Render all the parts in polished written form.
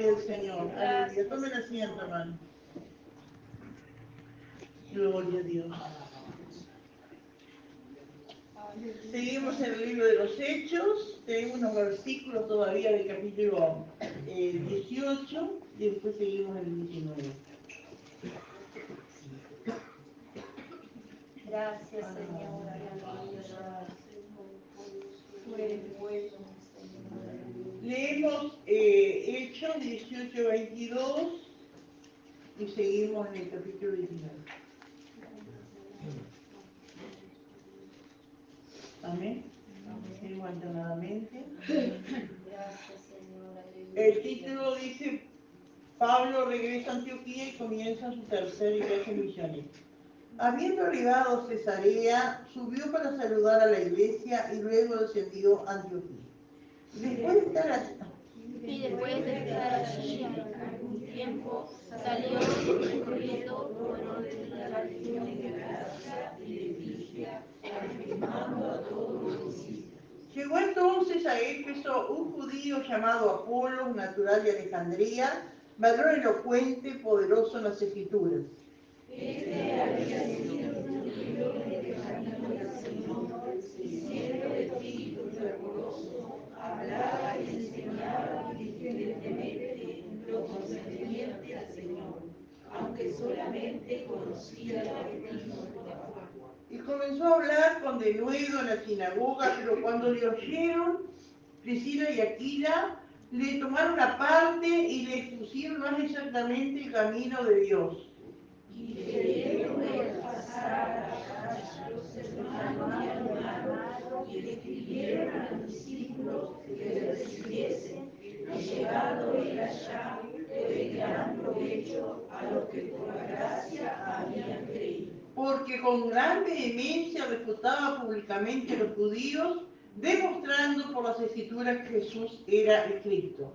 gloria al Señor. Aleluya. Tomen asiento, hermano. Gloria a Dios. Seguimos en el libro de los Hechos. Tenemos unos versículos todavía del capítulo 18 y después seguimos en el 19. Gracias, Señor. Aleluya. Tú eres bueno, Señor. Leemos Hechos 18-22 y seguimos en el capítulo 19. Amén. Seguimos alternadamente. Gracias, Señor. Aleluya. El título dice: Pablo regresa a Antioquía y comienza su tercer viaje misionero. Habiendo arribado a Cesarea, subió para saludar a la iglesia y luego descendió a Antioquía. Después de estar allí algún tiempo, salió corriendo por orden de la región de Galacia y de Frigia, confirmando a todos los discípulos. Llegó entonces a Éfeso un judío llamado Apolo, natural de Alejandría, varón elocuente, poderoso en las escrituras. Este había sido judío desde el camino del Señor, y siendo de espíritu fervoroso, hablaba y enseñaba diligentemente lo concerniente al Señor, aunque solamente conocía el bautismo de Juan. Y comenzó a hablar con denuedo en la sinagoga, pero cuando le oyeron, Priscila y Aquila le tomaron aparte y le expusieron más exactamente el camino de Dios. Y queriendo pasar a los hermanos y animaron y escribieron a los discípulos que le recibiesen, y llegado él allá, fue de gran provecho a los que por la gracia habían creído. Porque con gran vehemencia refutaba públicamente a los judíos, demostrando por las escrituras que Jesús era el Cristo.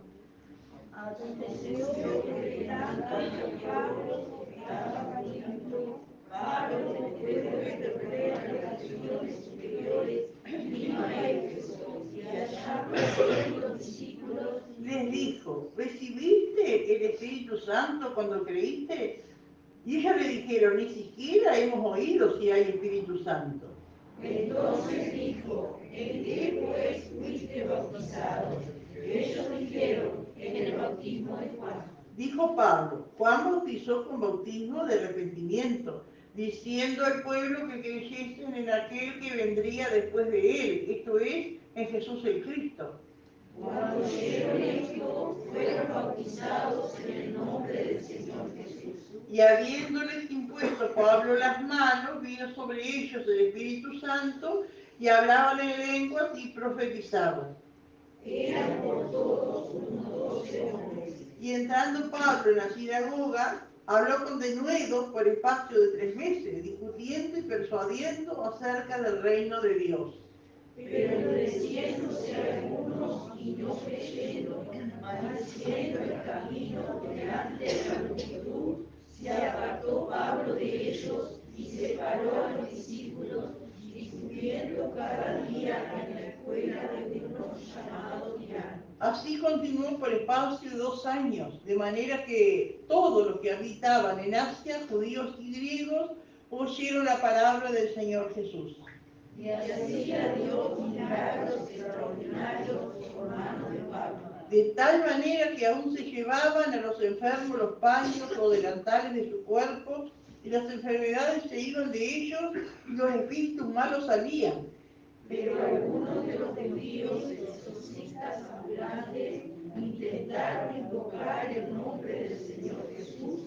Aconteció que tanto Pablo estaba bonito, Pablo, después de fue a las regiones superiores, vino a Éfeso, y allá conociendo los discípulos, Les dijo: ¿recibiste el Espíritu Santo cuando creíste? Y ellos le dijeron: ni siquiera hemos oído si hay Espíritu Santo. entonces dijo: ¿en qué pues fuiste bautizados? Ellos dijeron: en el bautismo de Juan. Dijo Pablo: Juan bautizó con bautismo de arrepentimiento, diciendo al pueblo que creyesen en aquel que vendría después de él, esto es, en Jesús el Cristo. Cuando oyeron esto, fueron bautizados en el nombre del Señor Jesús. Y habiéndoles impuesto Pablo las manos, vino sobre ellos el Espíritu Santo, y hablaban en lenguas y profetizaban. Eran por todos unos 12 hombres. Y entrando Pablo en la sinagoga, habló con denuedo por espacio de 3 meses, discutiendo y persuadiendo acerca del reino de Dios. Pero endureciéndose algunos y no creyendo, maldiciendo el camino delante de la multitud, se apartó Pablo de ellos y separó a los discípulos, discutiendo cada día en la escuela de uno llamado Tirano. Así continuó por espacio de 2 años, de manera que todos los que habitaban en Asia, judíos y griegos, oyeron la palabra del Señor Jesús. Y hacía Dios milagros extraordinarios por mano de Pablo. De tal manera que aún se llevaban a los enfermos los paños o delantales de su cuerpo, y las enfermedades se iban de ellos, y los espíritus malos salían. Pero algunos de los judíos exorcistas ambulantes intentaron invocar el nombre del Señor Jesús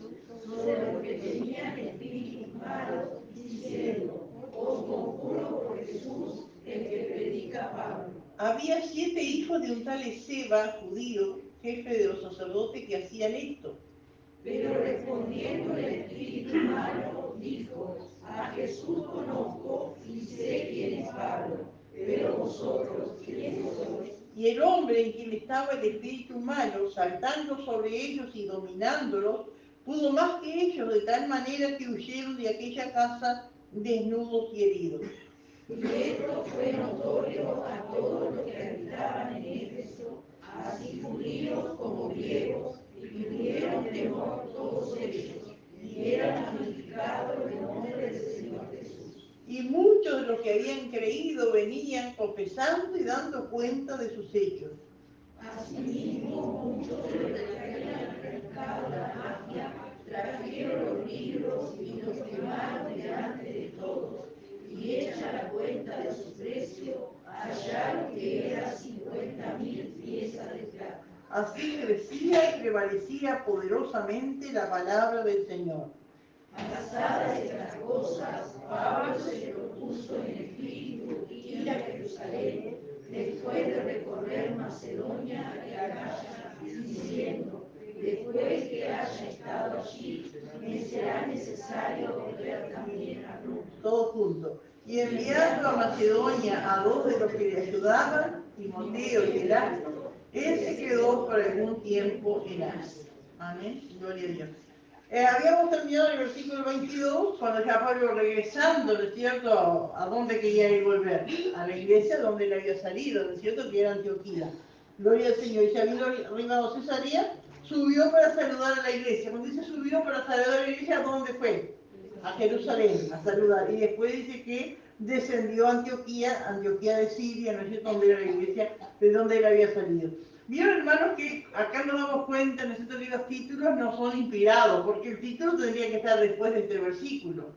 sobre los que tenían espíritus malos, diciendo: os conjuro por Jesús, el que predica Pablo. Había 7 hijos de un tal Esceva, judío, jefe de los sacerdotes, que hacían esto. Pero respondiendo el espíritu malo, dijo: a Jesús conozco y sé quién es Pablo, pero vosotros, ¿quiénes sois? Y el hombre en quien estaba el espíritu malo, saltando sobre ellos y dominándolos, pudo más que ellos, de tal manera que huyeron de aquella casa desnudos y heridos. Y esto fue notorio a todos los que habitaban en Éfeso, así judíos como griegos, sopesando y dando cuenta de sus hechos. Asimismo, muchos de los que habían arrancado la mafia trajeron los libros y los quemaron delante de todos, y hecha la cuenta de su precio, hallaron que era 50.000 piezas de plata. Así crecía y prevalecía poderosamente la palabra del Señor. Pasadas estas cosas, Pablo se propuso en espíritu ir a Jerusalén, después de recorrer Macedonia y Acaya, diciendo: después que haya estado allí, me será necesario volver también a Roma. Todos juntos. Y enviando a Macedonia a 2 de los que le ayudaban, Timoteo y Erasto, él se quedó por algún tiempo en Asia. Amén. Gloria a Dios. Habíamos terminado el versículo 22, cuando ya Pablo regresando, ¿no es cierto?, a dónde quería ir volver, a la iglesia donde él había salido, ¿no es cierto?, que era Antioquía. Gloria al Señor. Y se había arribado a Cesarea, subió para saludar a la iglesia. Cuando dice subió para saludar a la iglesia, ¿a dónde fue? A Jerusalén, a saludar. Y después dice que descendió a Antioquía de Siria, ¿no es cierto?, donde era la iglesia, de donde él había salido. Vieron, hermanos, que acá nos damos cuenta, ¿no es cierto?, que los títulos no son inspirados, porque el título tendría que estar después de este versículo,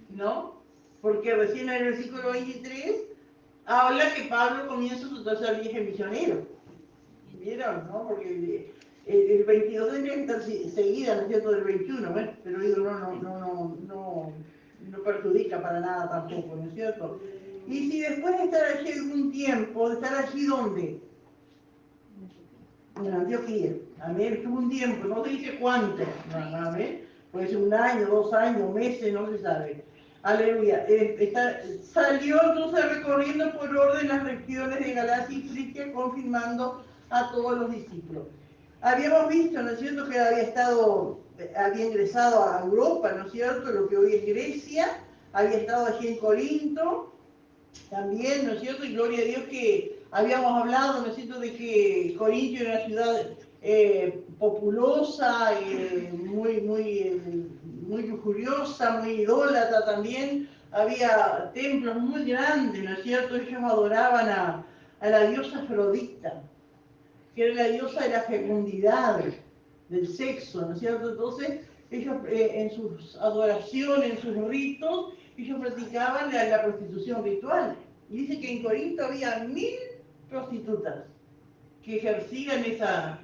¿no? Porque recién en el versículo 23 habla que Pablo comienza su tercer viaje misionero. ¿Vieron, no? Porque el 22 tendría que estar seguida, ¿no es cierto?, del 21, ¿ves? Pero digo, no perjudica para nada tampoco, ¿no es cierto? Y si después de estar allí algún tiempo, de estar allí, ¿dónde? En Antioquía. Amén. Estuvo un tiempo, no se dice cuánto. Amén. Puede ser 1 año, 2 años, meses, no se sabe. Aleluya. Salió entonces recorriendo por orden las regiones de Galacia y Frigia, confirmando a todos los discípulos. Habíamos visto, ¿no es cierto?, que había ingresado a Europa, ¿no es cierto?, lo que hoy es Grecia, había estado allí en Corinto, también, ¿no es cierto?, y gloria a Dios que habíamos hablado, ¿no es cierto?, de que Corinto era una ciudad populosa, muy lujuriosa, muy idólatra también. Había templos muy grandes, ¿no es cierto? Ellos adoraban a la diosa Afrodita, que era la diosa de la fecundidad, del sexo, ¿no es cierto? Entonces, ellos en sus adoraciones, en sus ritos, ellos practicaban la prostitución ritual. Y dice que en Corinto había 1000 prostitutas que ejercían esa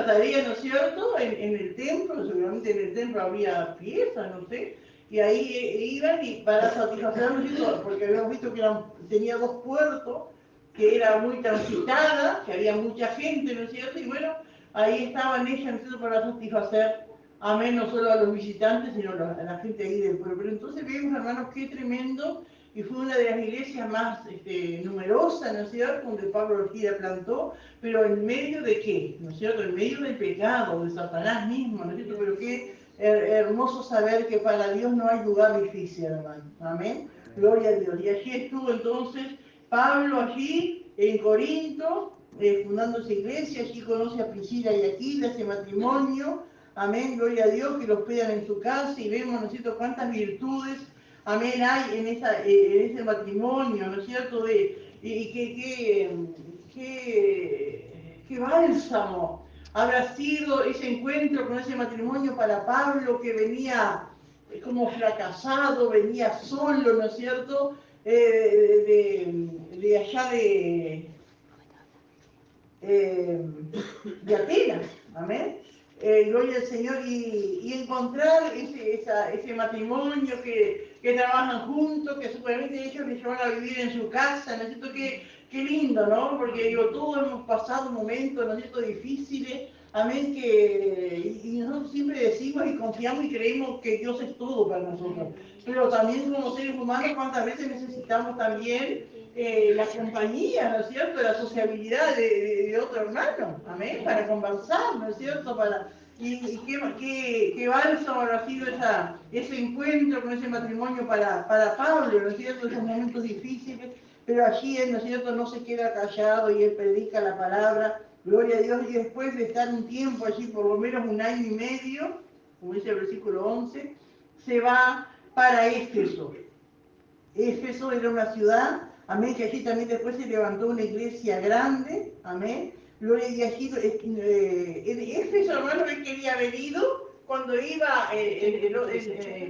tarea, ¿no es cierto?, en el templo. Seguramente en el templo había fiestas, no sé, y ahí iban y para satisfacer, ¿no es cierto?, porque habíamos visto que tenía 2 puertos, que era muy transitada, que había mucha gente, ¿no es cierto?, y bueno, ahí estaban ellas, ¿no es cierto?, para satisfacer, amén, no solo a los visitantes, sino a la gente ahí del pueblo. Pero entonces vemos, hermanos, qué tremendo, y fue una de las iglesias más numerosas, ¿no es cierto?, donde Pablo Orgida plantó, pero en medio de qué, ¿no es cierto?, en medio del pecado, de Satanás mismo, ¿no es cierto?, pero qué hermoso saber que para Dios no hay lugar difícil, hermano, amén, gloria a Dios. Y allí estuvo entonces Pablo, allí en Corinto, fundando esa iglesia. Allí conoce a Priscila y Aquila, ese matrimonio, amén, gloria a Dios, que los hospedan en su casa, y vemos, ¿no es cierto?, cuántas virtudes, amén, hay en ese matrimonio, ¿no es cierto?, y qué bálsamo habrá sido ese encuentro con ese matrimonio para Pablo, que venía como fracasado, venía solo, ¿no es cierto?, de allá de Atenas, amén. Gloria al Señor, y encontrar ese matrimonio que trabajan juntos, que seguramente ellos les van a vivir en su casa, ¿no es cierto? Qué lindo, ¿no? Porque digo, todos hemos pasado momentos, ¿no es cierto?, difíciles, amén, y nosotros siempre decimos y confiamos y creemos que Dios es todo para nosotros, pero también como seres humanos, ¿cuántas veces necesitamos también la compañía, ¿no es cierto?, la sociabilidad de otro hermano, amén, para conversar, ¿no es cierto?, y qué bálsamo habrá sido ese encuentro con ese matrimonio para Pablo, ¿no es cierto?, esos momentos difíciles, pero allí él, ¿no es cierto?, no se queda callado y él predica la palabra, gloria a Dios, y después de estar un tiempo allí, por lo menos 1 año y medio, como dice el versículo 11, se va para Éfeso. Éfeso era una ciudad, Amén, que allí también después se levantó una iglesia grande, amén. Gloria, y allí en Éfeso, hermano, él quería haber ido cuando iba,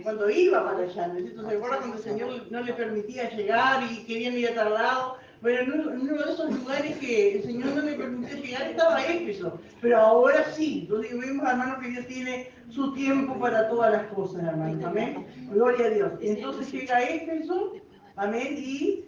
cuando iba para allá, ¿no es cierto? ¿Se acuerda cuando el Señor no le permitía llegar y querían ir a tal lado? Bueno, en uno de esos lugares que el Señor no le permitía llegar estaba Éfeso, pero ahora sí. Entonces vemos, hermano, que Dios tiene su tiempo para todas las cosas, hermano, amén. Gloria a Dios. Entonces llega a Éfeso, amén, y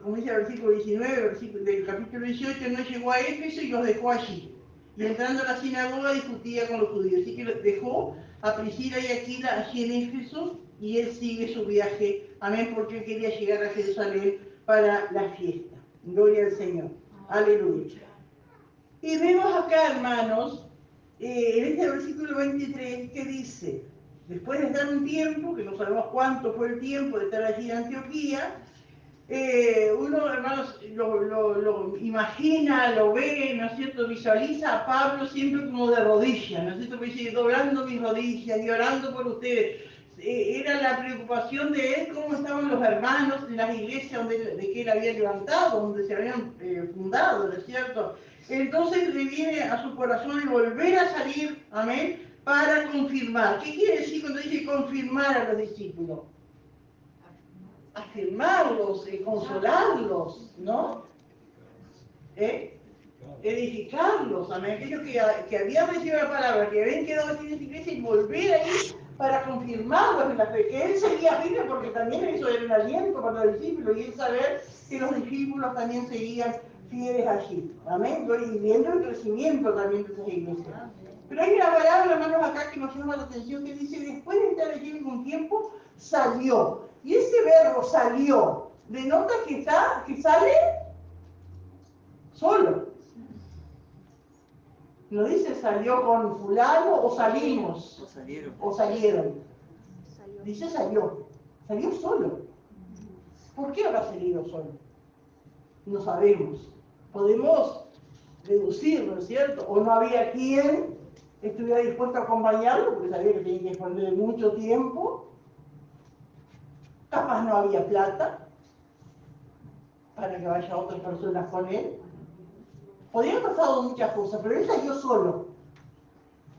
como dice el versículo 19 del capítulo 18, no llegó a Éfeso y los dejó allí. Y entrando a la sinagoga discutía con los judíos. Así que dejó a Priscila y Aquila allí en Éfeso y él sigue su viaje, amén, porque él quería llegar a Jerusalén para la fiesta. Gloria al Señor. Aleluya. Y vemos acá, hermanos, en este versículo 23, que dice, después de estar un tiempo, que no sabemos cuánto fue el tiempo de estar allí en Antioquía, uno, hermanos, lo imagina, lo ve, ¿no es cierto? Visualiza a Pablo siempre como de rodillas, ¿no es cierto? Me dice, doblando mis rodillas y orando por ustedes. Era la preocupación de él, cómo estaban los hermanos en las iglesias de que él había levantado, donde se habían fundado, ¿no es cierto? Entonces le viene a su corazón el volver a salir, amén, para confirmar. ¿Qué quiere decir cuando dice confirmar a los discípulos? Afirmarlos, consolarlos, ¿no? Edificarlos, amén. Aquellos que habían recibido la palabra, que habían quedado aquí en esta iglesia y volver ahí para confirmarlos en la fe, que él seguía firme porque también eso era un aliento para los discípulos y él saber que los discípulos también seguían fieles allí, amén. Y viendo el crecimiento también de esas iglesias. Pero hay una palabra, hermanos, acá que nos llama la atención que dice, después de estar allí un tiempo, salió. Y ese verbo salió denota que sale solo. No dice salió con fulano o salimos. O salieron. Dice salió. Salió solo. ¿Por qué habrá salido solo? No sabemos. Podemos deducir, ¿no es cierto? O no había quien estuviera dispuesto a acompañarlo, porque sabía que tenía que ponerle mucho tiempo. Capaz no había plata para que vaya otras personas con él. Podrían haber pasado muchas cosas, pero él salió solo.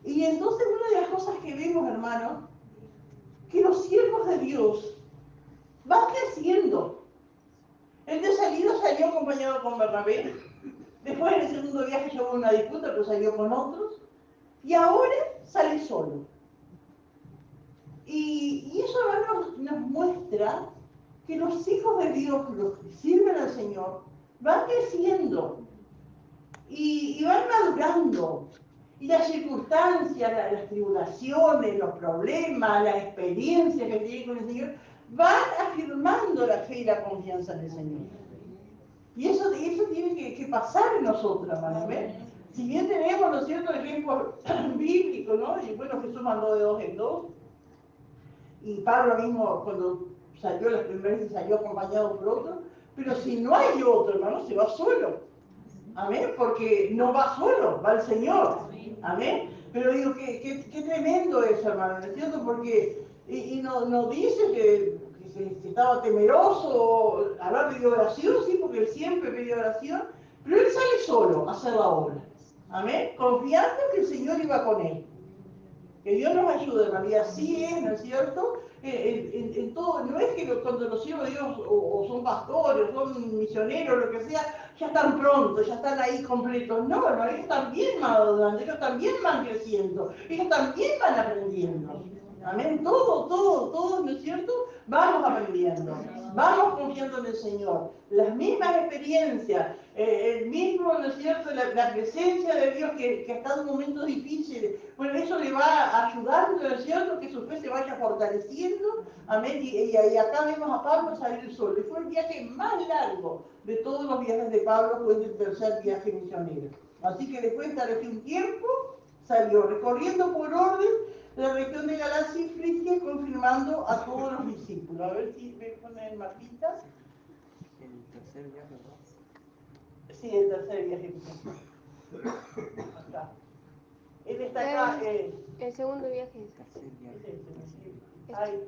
Y entonces una de las cosas que vemos, hermanos, que los siervos de Dios van creciendo. El de salido salió acompañado con Bernabé. Después en el segundo viaje llevó una disputa, pero salió con otros. Y ahora sale solo. Y eso, hermanos, nos muestra que los hijos de Dios, los que sirven al Señor, van creciendo y van madurando. Y las circunstancias, las tribulaciones, los problemas, las experiencias que tienen con el Señor, van afirmando la fe y la confianza en el Señor. Y eso tiene que pasar en nosotros, hermano. Si bien tenemos, ¿no es cierto?, ejemplos bíblicos, ¿no? Y bueno, Jesús mandó de dos en dos. Y Pablo mismo, cuando salió las primeras veces, salió acompañado por otro. Pero si no hay otro, hermano, se va solo. Amén, porque no va solo, va el Señor. Amén. Pero digo, qué tremendo eso, hermano, ¿no es cierto? Porque, y no dice que estaba temeroso, habrá pedido oración, sí, porque él siempre pidió oración, pero él sale solo a hacer la obra. Amén, confiando que el Señor iba con él. Que Dios nos ayude, hermano, y así es, ¿no es cierto? En todo, no es que cuando los siervos de Dios o son pastores, o son misioneros, lo que sea, ya están prontos, ya están ahí completos. No, no, ellos también madurando, ellos también van creciendo, ellos también van aprendiendo. Amén, todos, ¿no es cierto? Vamos aprendiendo, vamos confiando en el Señor. Las mismas experiencias, el mismo, ¿no es cierto?, la presencia de Dios que ha estado en momentos difíciles. Bueno, eso le va ayudando, ¿no es cierto?, que su fe se vaya fortaleciendo. Amén. Y acá vemos a Pablo salir solo. Y fue el viaje más largo de todos los viajes de Pablo, fue el tercer viaje misionero. Así que después de estar aquí un tiempo, salió recorriendo por orden la región de Galacia y Frigia, confirmando a todos los discípulos. A ver si me ponen el mapita. El tercer viaje, ¿no? Sí, el tercer viaje. Acá. Él está acá. El segundo viaje. Tercer viaje. Ahí.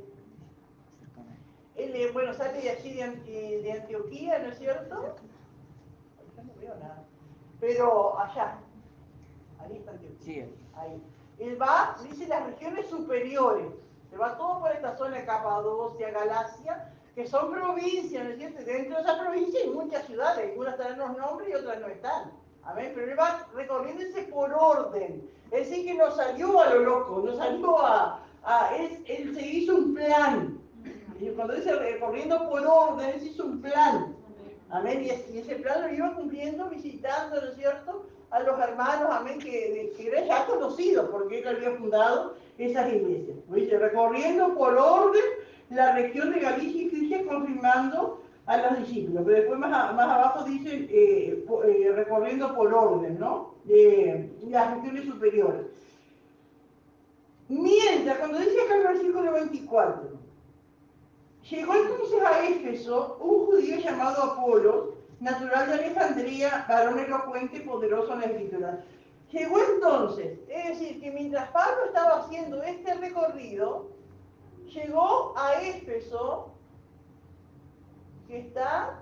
él, bueno, sale de allí de Antioquía, ¿no es cierto? Yo no veo nada. Pero allá, ahí está Antioquía. Sí. Ahí. Él va, dice, las regiones superiores. Se va todo por esta zona de Capadocia, Galacia, que son provincias, ¿no es cierto? Dentro de esa provincia hay muchas ciudades, algunas están en los nombres y otras no están. Amén, pero él va recorriéndose por orden. Es decir, que no salió a lo loco, no salió él se hizo un plan. Y cuando dice recorriendo por orden, él se hizo un plan. Amén, y ese plan lo iba cumpliendo, visitando, ¿no es cierto?, a los hermanos, amén, que eran ya conocidos, porque él había fundado esas iglesias. ¿Viste? Recorriendo por orden la región de Galicia y Frigia, confirmando a los discípulos. Pero después más abajo dicen recorriendo por orden, ¿no? Las regiones superiores. Mientras, cuando dice acá en el versículo 24, llegó entonces a Éfeso un judío llamado Apolo, natural de Alejandría, varón elocuente y poderoso en la escritura. Llegó entonces, es decir, que mientras Pablo estaba haciendo este recorrido, llegó a Éfeso, que está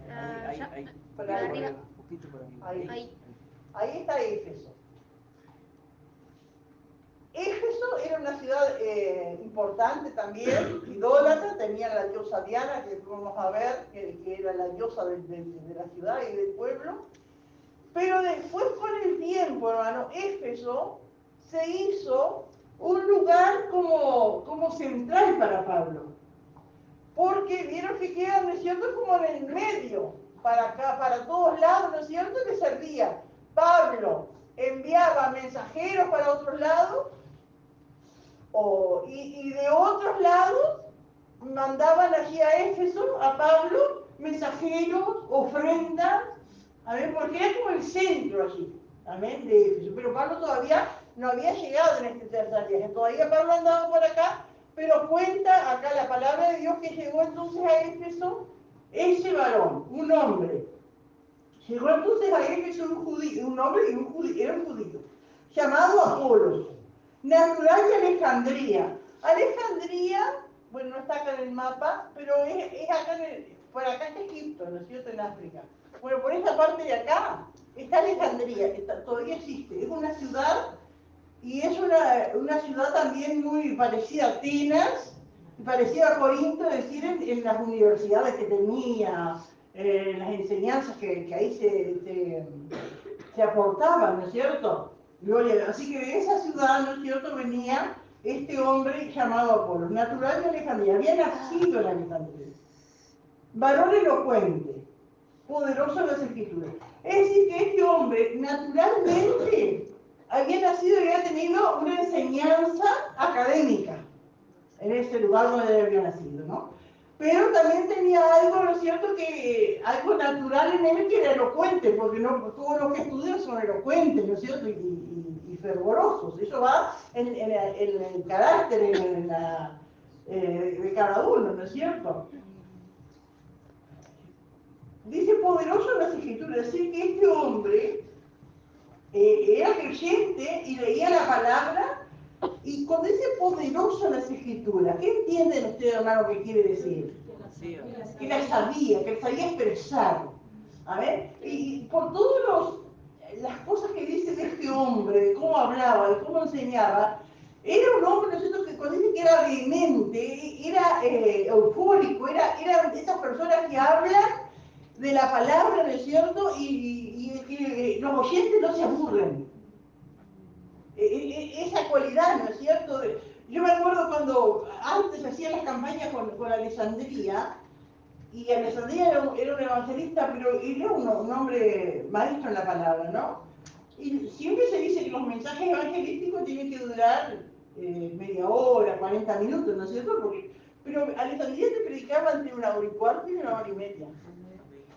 Ahí. por arriba. Un poquito por arriba. Ahí está Éfeso. Éfeso era una ciudad importante también, idólatra, tenía la diosa Diana, que vamos a ver, que era la diosa de la ciudad y del pueblo. Pero después, con el tiempo, hermano, Éfeso se hizo un lugar como central para Pablo. Porque vieron que queda, ¿no es cierto?, como en el medio, para acá, para todos lados, ¿no es cierto?, que servía. Pablo enviaba mensajeros para otros lados, y de otros lados mandaban allí a Éfeso, a Pablo, mensajeros, ofrendas, amén, porque era como el centro allí, amén, de Éfeso. Pero Pablo todavía no había llegado en este tercer viaje, todavía Pablo andaba por acá, pero cuenta acá la palabra de Dios que llegó entonces a Éfeso ese varón, un hombre. Llegó entonces a Éfeso un judío, un hombre y era un judío, llamado Apolo, natural de Alejandría. Alejandría, bueno, no está acá en el mapa, pero es acá por acá está Egipto, ¿no es cierto?, en África. Bueno, por esa parte de acá está Alejandría, que todavía existe. Es una ciudad, y es una ciudad también muy parecida a Atenas, parecida a Corinto, es decir, en las universidades que tenía, las enseñanzas que ahí se aportaban, ¿no es cierto? Gloria. Así que de esa ciudad, ¿no es cierto?, venía este hombre llamado Apolo, natural de Alejandría, había nacido en Alejandría, varón elocuente, poderoso en las escrituras. Es decir, que este hombre naturalmente había nacido y había tenido una enseñanza académica en ese lugar donde había nacido, ¿no? Pero también tenía algo, ¿no es cierto?, algo natural en él que era elocuente, porque no todos los que estudian son elocuentes, ¿no es cierto?, y fervorosos. Eso va en el carácter de cada uno, ¿no es cierto? Dice poderoso en las escrituras, es decir, que este hombre era creyente y leía la palabra. Y cuando dice poderoso en las escrituras, ¿qué entienden ustedes, hermano, que quiere decir? Que la sabía expresar. A ver, y por todas las cosas que dice de este hombre, de cómo hablaba, de cómo enseñaba, era un hombre, ¿no es cierto?, que cuando dice que era vehemente, era eufórico, era de esas personas que hablan de la palabra, ¿no es cierto?, y que los oyentes no se aburren. Esa cualidad, ¿no es cierto? Yo me acuerdo cuando antes hacían las campañas con Alessandría, y Alessandría era un evangelista, pero era un hombre maestro en la palabra, ¿no? Y siempre se dice que los mensajes evangelísticos tienen que durar media hora, 40 minutos, ¿no es cierto? Pero Alessandría te predicaba entre una hora y cuarto y una hora y media.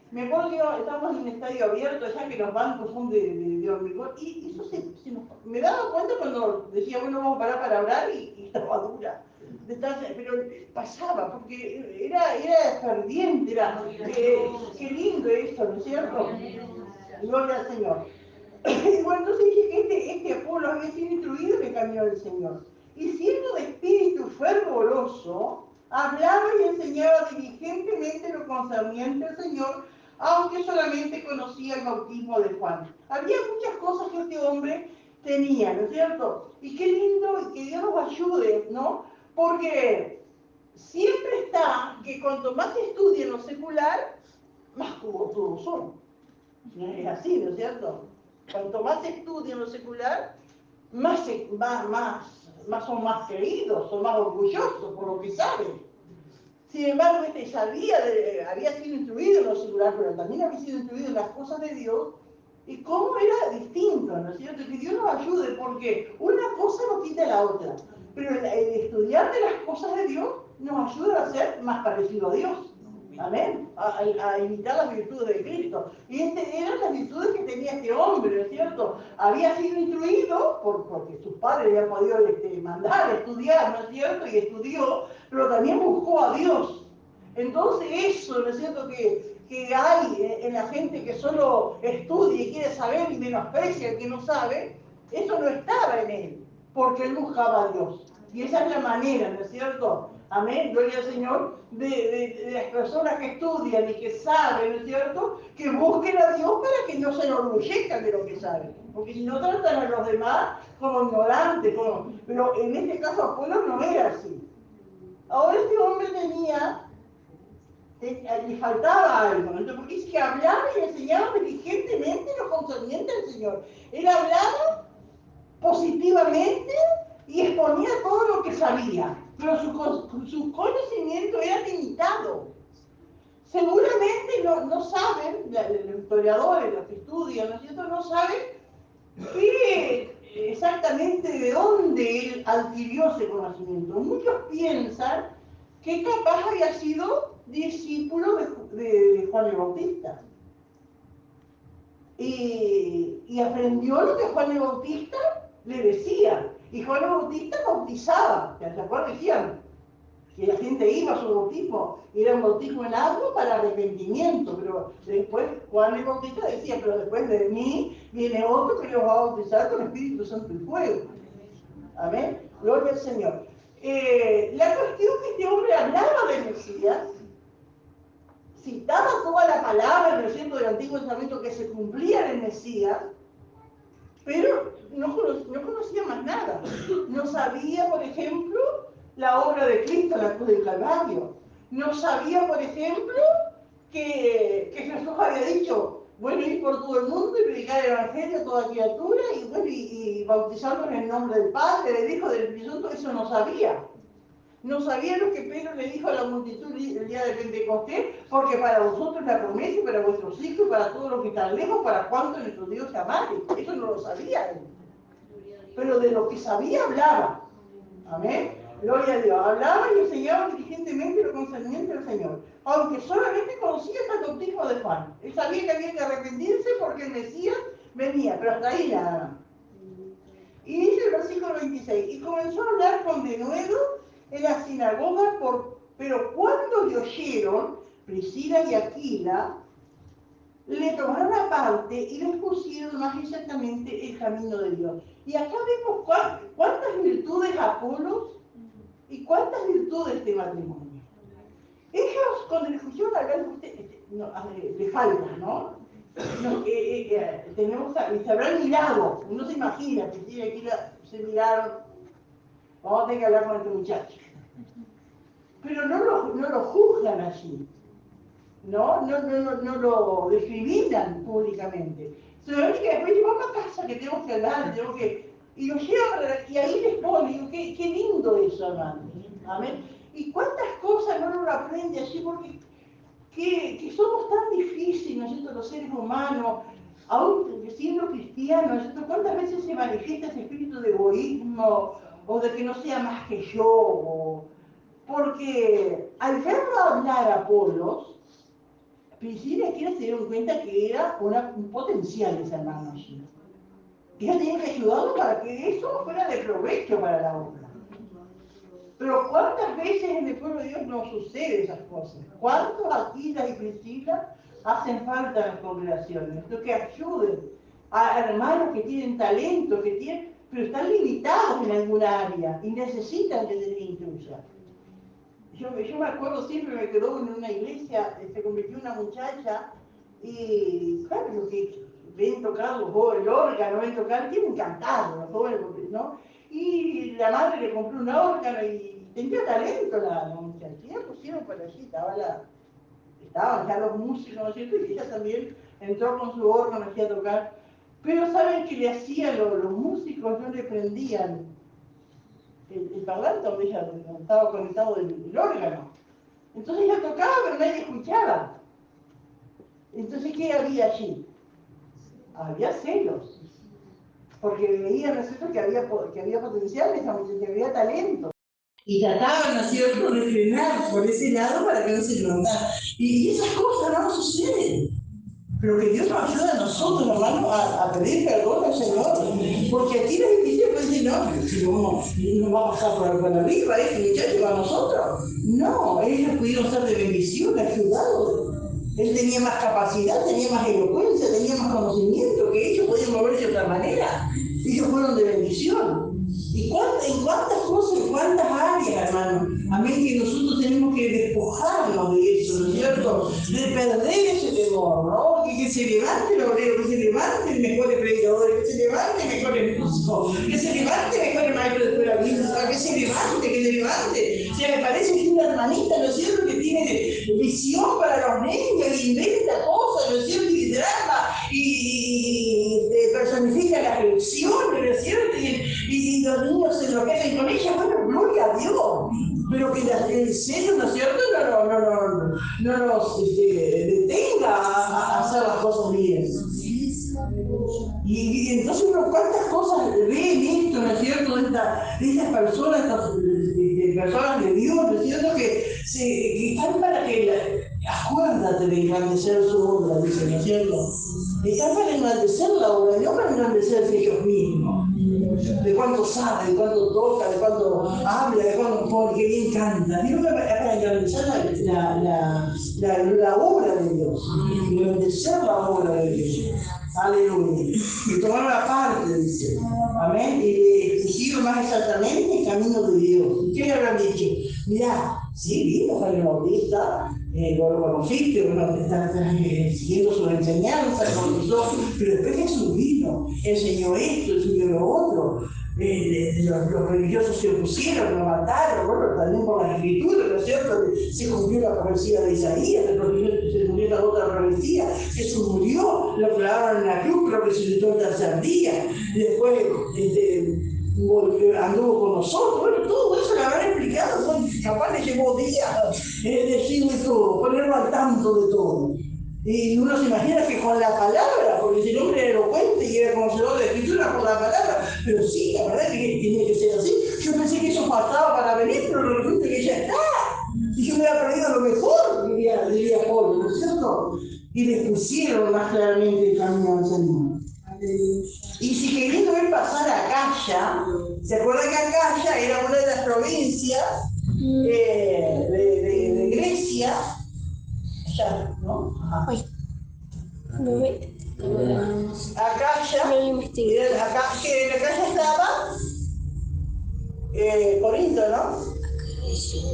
Me acuerdo que estábamos en un estadio abierto, allá que los bancos son de hormigón, y eso me daba cuenta cuando decía, bueno, vamos a parar para hablar, y estaba dura. Pero pasaba, porque era ferviente, qué lindo esto, ¿no es cierto? Gloria al Señor. Y bueno, entonces dije que este Apolo había sido instruido en el camino del Señor. Y siendo de espíritu fervoroso, Hablaba y enseñaba diligentemente lo concerniente al Señor, aunque solamente conocía el bautismo de Juan. Había muchas cosas que este hombre tenía, ¿no es cierto? Y qué lindo y que Dios nos ayude, ¿no? Porque siempre está que cuanto más estudia en lo secular, más todos son. Es así, ¿no es cierto? Cuanto más estudia en lo secular, son más creídos, son más orgullosos por lo que saben. Sin embargo, había sido instruido en lo secular, pero también había sido instruido en las cosas de Dios, y cómo era distinto, ¿no es cierto? Que Dios nos ayude, porque una cosa no quita la otra, pero el estudiar de las cosas de Dios nos ayuda a ser más parecido a Dios. Amén. A imitar las virtudes de Cristo. Y eran las virtudes que tenía este hombre, ¿no es cierto? Había sido instruido porque sus padres habían podido mandar a estudiar, ¿no es cierto? Y estudió, pero también buscó a Dios. Entonces eso, ¿no es cierto? Que hay en la gente que solo estudia y quiere saber y menosprecia al que no sabe, eso no estaba en él, porque él buscaba a Dios. Y esa es la manera, ¿no es cierto? Amén, gloria al Señor, de las personas que estudian y que saben, ¿no es cierto? Que busquen a Dios para que no se enorgullezcan de lo que saben. Porque si no tratan a los demás como ignorantes, pero en este caso Apolo no era así. Ahora este hombre le faltaba algo, ¿no? Porque dice que hablaba y enseñaba diligentemente lo concerniente al Señor. Él hablaba positivamente y exponía todo lo que sabía, pero su conocimiento era limitado. Seguramente no saben, los historiadores, los que estudian, ¿no es cierto?, no saben exactamente de dónde él adquirió ese conocimiento. Muchos piensan que capaz había sido discípulo de Juan el Bautista. Y aprendió lo que Juan el Bautista le decía. Y Juan el Bautista bautizaba. ¿Se acuerdan? Decían que la gente iba a su bautismo. Era un bautismo en agua para arrepentimiento. Pero después Juan el Bautista decía, pero después de mí viene otro que los va a bautizar con Espíritu Santo y fuego. Amén. Gloria al Señor. La cuestión es que este hombre hablaba del Mesías, citaba toda la palabra, ¿no es cierto?, del Antiguo Testamento que se cumplía en el Mesías, pero no conocía más nada. No sabía, por ejemplo, la obra de Cristo en la cruz del Calvario. No sabía, por ejemplo, que Jesús había dicho, bueno, ir por todo el mundo y predicar el Evangelio a toda criatura y bautizarlos en el nombre del Padre, del Hijo, del Espíritu Santo. Eso no sabía. No sabía lo que Pedro le dijo a la multitud el día de Pentecostés, porque para vosotros la promesa, y para vuestros hijos, y para todos los que están lejos, para cuanto nuestro Dios se amare. Eso no lo sabía él. Pero de lo que sabía hablaba. Amén. Gloria a Dios. Hablaba y enseñaba diligentemente lo concerniente al Señor. Aunque solamente conocía hasta el bautismo de Juan. Él sabía que había que arrepentirse porque el Mesías venía, pero hasta ahí nada más. Y dice el versículo 26, y comenzó a hablar con denuedo en la sinagoga, pero cuando le oyeron, Priscila y Aquila, le tomaron aparte y les pusieron más exactamente el camino de Dios. Y acá vemos cuántas virtudes Apolos y cuántas virtudes este matrimonio. Ellos, cuando le escucharon hablar de usted, le falta, ¿no? Se habrán mirado, uno se imagina, Priscila y Aquila se miraron, vamos a tener que hablar con este muchacho. Pero no lo juzgan allí, no lo discriminan públicamente. Solamente que después vamos a casa, que tenemos que hablar, y lo llevan, y ahí les ponen, qué lindo eso, hermano. Amén. Y cuántas cosas no lo aprende allí, porque que somos tan difíciles, ¿no es cierto?, los seres humanos, aún siendo cristianos, ¿no es cierto?, cuántas veces se manifiesta ese espíritu de egoísmo, o de que no sea más que yo, porque al verlo hablar a Apolos, Priscila y Aquila se dieron cuenta que era un potencial ese hermano allí. Ella tenía que ayudarlo para que eso fuera de provecho para la obra. Pero ¿cuántas veces en el pueblo de Dios no sucede esas cosas? ¿Cuántos Aquila y Priscila hacen falta en las congregaciones? Lo que ayuden a hermanos que tienen talento, pero están limitados en alguna área y necesitan que se les instruya. yo me acuerdo siempre, me quedó en una iglesia, se convirtió en una muchacha, y claro, lo que ven tocar los jóvenes, el órgano, ven tocar, quieren cantar los jóvenes, ¿no? Y la madre le compró un órgano y tenía talento la muchacha, y la pusieron por allí, estaban ya los músicos, ¿no es cierto? Y ella también entró con su órgano así a tocar. Pero ¿saben qué le hacían los músicos? No le prendían el parlante donde ella estaba conectado el órgano. Entonces ella tocaba, pero nadie escuchaba. Entonces, ¿qué había allí? Había celos. Porque veían, ¿no es cierto?, que había potencial en esa muchacha, que había talento. Y trataban, ¿no es cierto?, de frenar por ese lado para que no se levantara. Y esas cosas no suceden. Pero que Dios nos ayude a nosotros, hermano, a pedir perdón al Señor. Porque aquí la iglesia puede decir, no, pero si no va a pasar por arriba, muchacho, para nosotros. No, ellos pudieron ser de bendición, ayudados. Él tenía más capacidad, tenía más elocuencia, tenía más conocimiento, que ellos podían moverse de otra manera. Ellos fueron de bendición. ¿Y en cuántas cosas, en cuántas áreas, hermano? Amén, que nosotros tenemos que despojarnos de eso, ¿no es cierto? De perder ese temor, ¿no? Que se levante el obrero, que se levante el mejor predicador, que se levante el mejor músico, que se levante el mejor maestro de escuela bíblica, que se levante. O sea, me parece que una hermanita, ¿no es cierto?, que tiene visión para los niños, y inventa cosas, ¿no es cierto?, y drama, y personifica las elecciones, ¿no es cierto?, y los niños se enloquecen con ella. Bueno, gloria a Dios, pero que el sello, ¿no es cierto?, no nos detenga a hacer las cosas bien. Y entonces uno cuántas cosas ve en esto, ¿no es cierto?, de estas personas, personas de Dios, ¿no es cierto?, que están para que acuérdate de engrandecer su obra, dice, ¿no es cierto? Están para engrandecer la obra, no para engrandecerse ellos mismos. De cuánto sabe, de cuánto toca, de cuánto habla, de cuánto pone, que bien canta. Dios para engrandecer la obra de Dios, engrandecer la obra de Dios. Aleluya. Y tomar la parte, dice. Amén. Y exigir más exactamente el camino de Dios. ¿Qué le habrán dicho? Mirá, sí, vino Juan el Bautista, lo conociste, bueno, está siguiendo su enseñanza, pero después Jesús vino, enseñó esto, enseñó lo otro. Los religiosos se opusieron, lo mataron, bueno, también por las escrituras, ¿no es cierto? Se cumplió la profecía de Isaías, se cumplió la otra profecía, Jesús murió, lo clavaron en la cruz, pero resucitó el tercer día, después anduvo con nosotros. Bueno, todo eso lo habrán explicado, capaz le llevó días decirle todo, ponerlo al tanto de todo. Y uno se imagina que con la palabra, porque si el hombre era elocuente y era conocedor de escritura por la palabra, pero sí, la verdad es que tiene que ser así. Yo pensé que eso faltaba para venir, pero resulta que ya está. Y yo me había perdido lo mejor, diría Pablo, ¿no es cierto? Y les pusieron más claramente el camino al Señor. Y si queriendo ver pasar a Acaya, ¿se acuerdan que Acaya era una de las provincias de Grecia? Allá, ¿no? Ajá. Acaya, que en Acaya estaba Corinto, ¿no?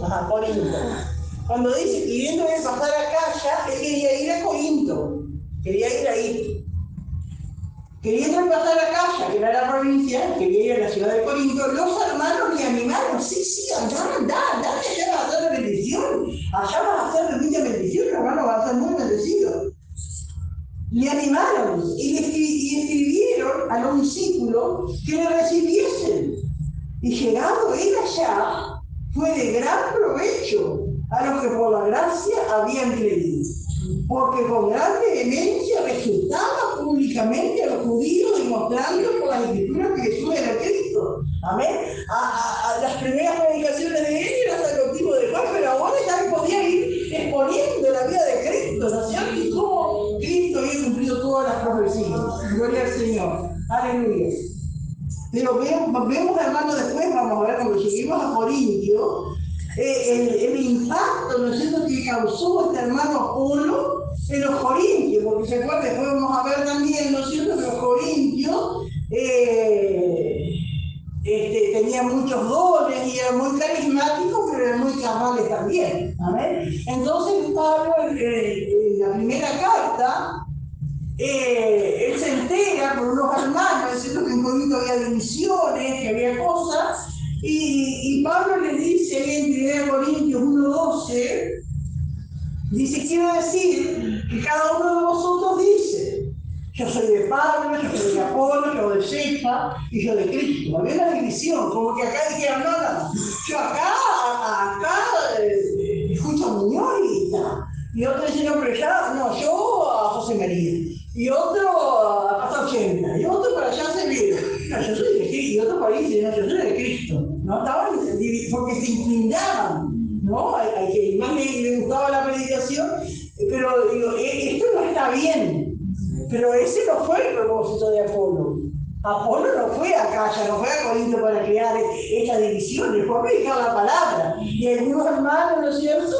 Ajá, Corinto. Cuando dice queriendo ver pasar a Acaya, él quería ir a Corinto, quería ir ahí. Queriendo pasar a Acaya, que era la provincia, quería ir a la ciudad de Corinto, los hermanos le animaron, sí, anda, allá vas a hacer bendición, allá vas a hacer mucha bendición, hermano, vas a ser muy bendecido. Le animaron y escribieron a los discípulos que le recibiesen. Y llegado él allá, fue de gran provecho a los que por la gracia habían creído, porque con gran vehemencia refutaba públicamente a los judíos, demostrando por las escrituras que Jesús era Cristo. Amén. Las primeras predicaciones de él eran al cautivo de Juan, pero ahora ya podía ir exponiendo la vida de Cristo, ¿no es cierto? Y cómo Cristo había cumplido todas las profecías. Gloria al Señor. Aleluya. Pero vemos, hermano, después, vamos a ver, cuando lleguemos a Corintio, el impacto, ¿no es cierto?, que causó este hermano Polo en los corintios, porque se acuerda, después vamos a ver también, ¿no es cierto?, que los corintios tenían muchos dones y eran muy carismáticos, pero eran muy carnales también. Amén. Entonces Pablo, en la primera carta, él se entera por unos hermanos, diciendo que en Corinto había divisiones, que había cosas, y Pablo le dice en 1 Corintios 1:12, dice, quiero decir que cada uno de vosotros dice, yo soy de Pablo, yo soy de Apolo, yo de Cefa y yo de Cristo. Había una división, como que acá dijeron, no, yo acá escucho a Muñoz y tal. Y otro dice, no, pero ya, no, yo a José María. Y otro a Pastor 80. Y otro para allá Severo. No, yo soy de Cristo. Y otro para ahí dice, no, yo soy de Cristo. No estaban, porque se inclinaban, ¿no? Al que más le gustaba la predicación. Pero digo, esto no está bien. Pero ese no fue el propósito de Apolo. Apolo no fue acá, ya no fue a Corinto para crear estas divisiones, fue a predicar la palabra. Y algunos hermanos, ¿no es cierto?,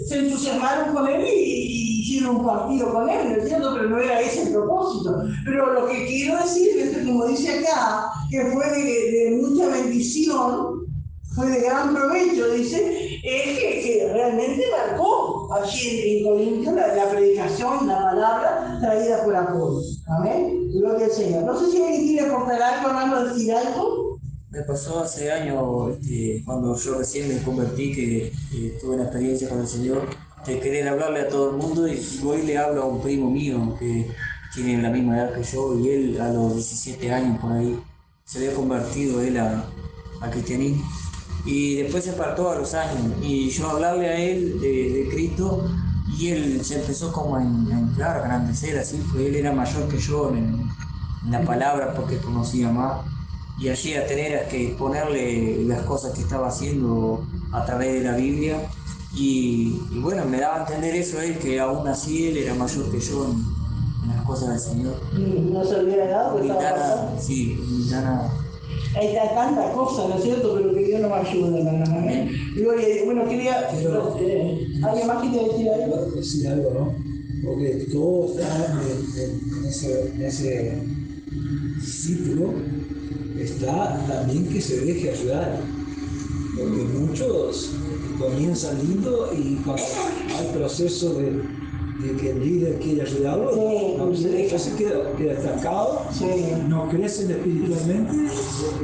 se entusiasmaron con él y hicieron un partido con él, ¿no es cierto? Pero no era ese el propósito. Pero lo que quiero decir es que, como dice acá, que fue de mucha bendición, fue de gran provecho, dice, es que realmente marcó allí en Corinto la predicación, la palabra traída por Apolo. Amén. Gloria al Señor. No sé si alguien quiere aportar algo, hermano, decir algo. Me pasó hace años, cuando yo recién me convertí, que tuve una experiencia con el Señor, de querer hablarle a todo el mundo, y hoy le hablo a un primo mío que tiene la misma edad que yo, y él a los 17 años por ahí se había convertido él a cristianismo. Y después se apartó a los años, y yo hablarle a él de Cristo, y él se empezó como a inflar, a engrandecer, así, porque él era mayor que yo en la palabra, porque conocía más, y allí a tener que exponerle las cosas que estaba haciendo a través de la Biblia, y bueno, me daba a entender eso él, que aún así él era mayor que yo en las cosas del Señor. No se había dado que estaba pasando. Sí, nada. Hay tantas cosas, ¿no es cierto? Pero que Dios nos ayude, hermano. Amén. Gloria a Dios. Bueno, quería... ¿Alguien más quiere decir algo? Decir algo, ¿no? Porque todo está en ese discípulo, está también que se deje ayudar. Porque muchos comienzan lindo y cuando hay proceso de que el líder quiere ayudarlo, se queda estancado, no crecen espiritualmente,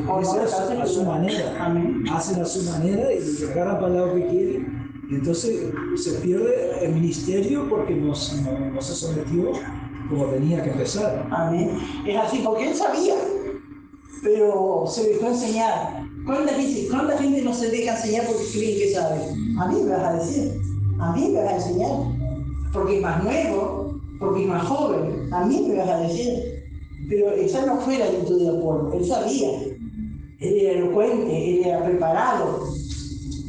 hacen a su manera, hacen a su manera y agarran para el lado que quieren. Y entonces se pierde el ministerio porque no se sometió como tenía que empezar. Amén. Es así, porque él sabía, pero se dejó enseñar. ¿Cuánta gente no se deja enseñar porque creen que sabe? A mí me vas a decir, a mí me vas a enseñar, porque es más nuevo, porque es más joven, a mí me vas a decir. Pero esa no fue la actitud de Apolo, él sabía, él era elocuente, él era preparado,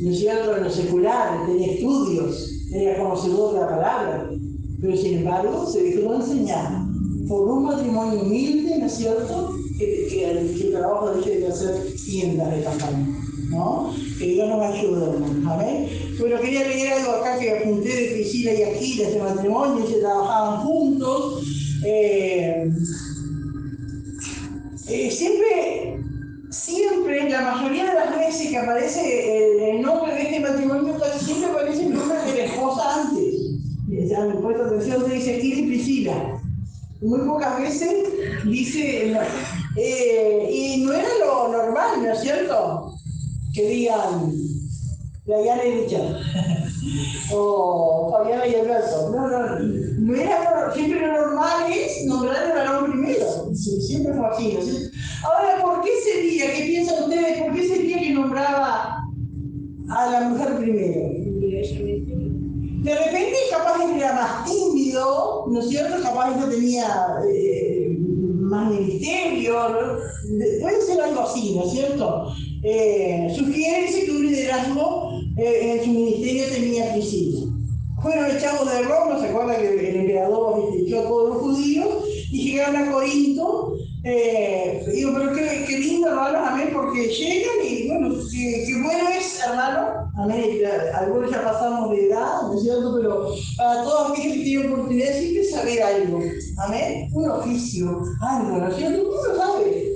¿no es cierto?, en lo secular, tenía estudios, era conocedor de la palabra, pero sin embargo se dejó enseñar por un matrimonio humilde, ¿no es cierto?, que el trabajo de hacer tiendas de campaña, ¿no? Que Dios nos ayude, hermanos. Amén. Pero quería leer algo acá que apunté de Priscila y Aquila, ese matrimonio, se trabajaban juntos. Siempre, la mayoría de las veces que aparece el nombre de este matrimonio, casi siempre aparece el nombre de la esposa antes. ¿Se han puesto atención? Se dice Aquila y Priscila. Muy pocas veces dice, y no era lo normal, ¿no es cierto?, que digan Diana y Richard o Fabiana y Alberto. No era, siempre lo normal es nombrar al varón primero, siempre fue así, ¿no es cierto? Ahora, ¿por qué sería, qué piensan ustedes, por qué sería que nombraba a la mujer primero? De repente, capaz él era más tímido, ¿no es cierto? Capaz no tenía más ministerio, ¿no? Puede ser algo así, ¿no es cierto? Sugiere que un liderazgo en su ministerio tenía Priscila. Fueron echados de Roma, ¿se acuerdan que el emperador echó a todos los judíos? Y llegaron a Corinto. Digo, pero qué lindo, hermanos, amén, porque llegan y bueno, qué bueno es, hermano, amén. Algunos ya pasamos de edad, ¿no es cierto? Pero para todos aquellos que tienen oportunidad siempre saber algo, amén, un oficio, algo, ¿no es cierto? Uno sabe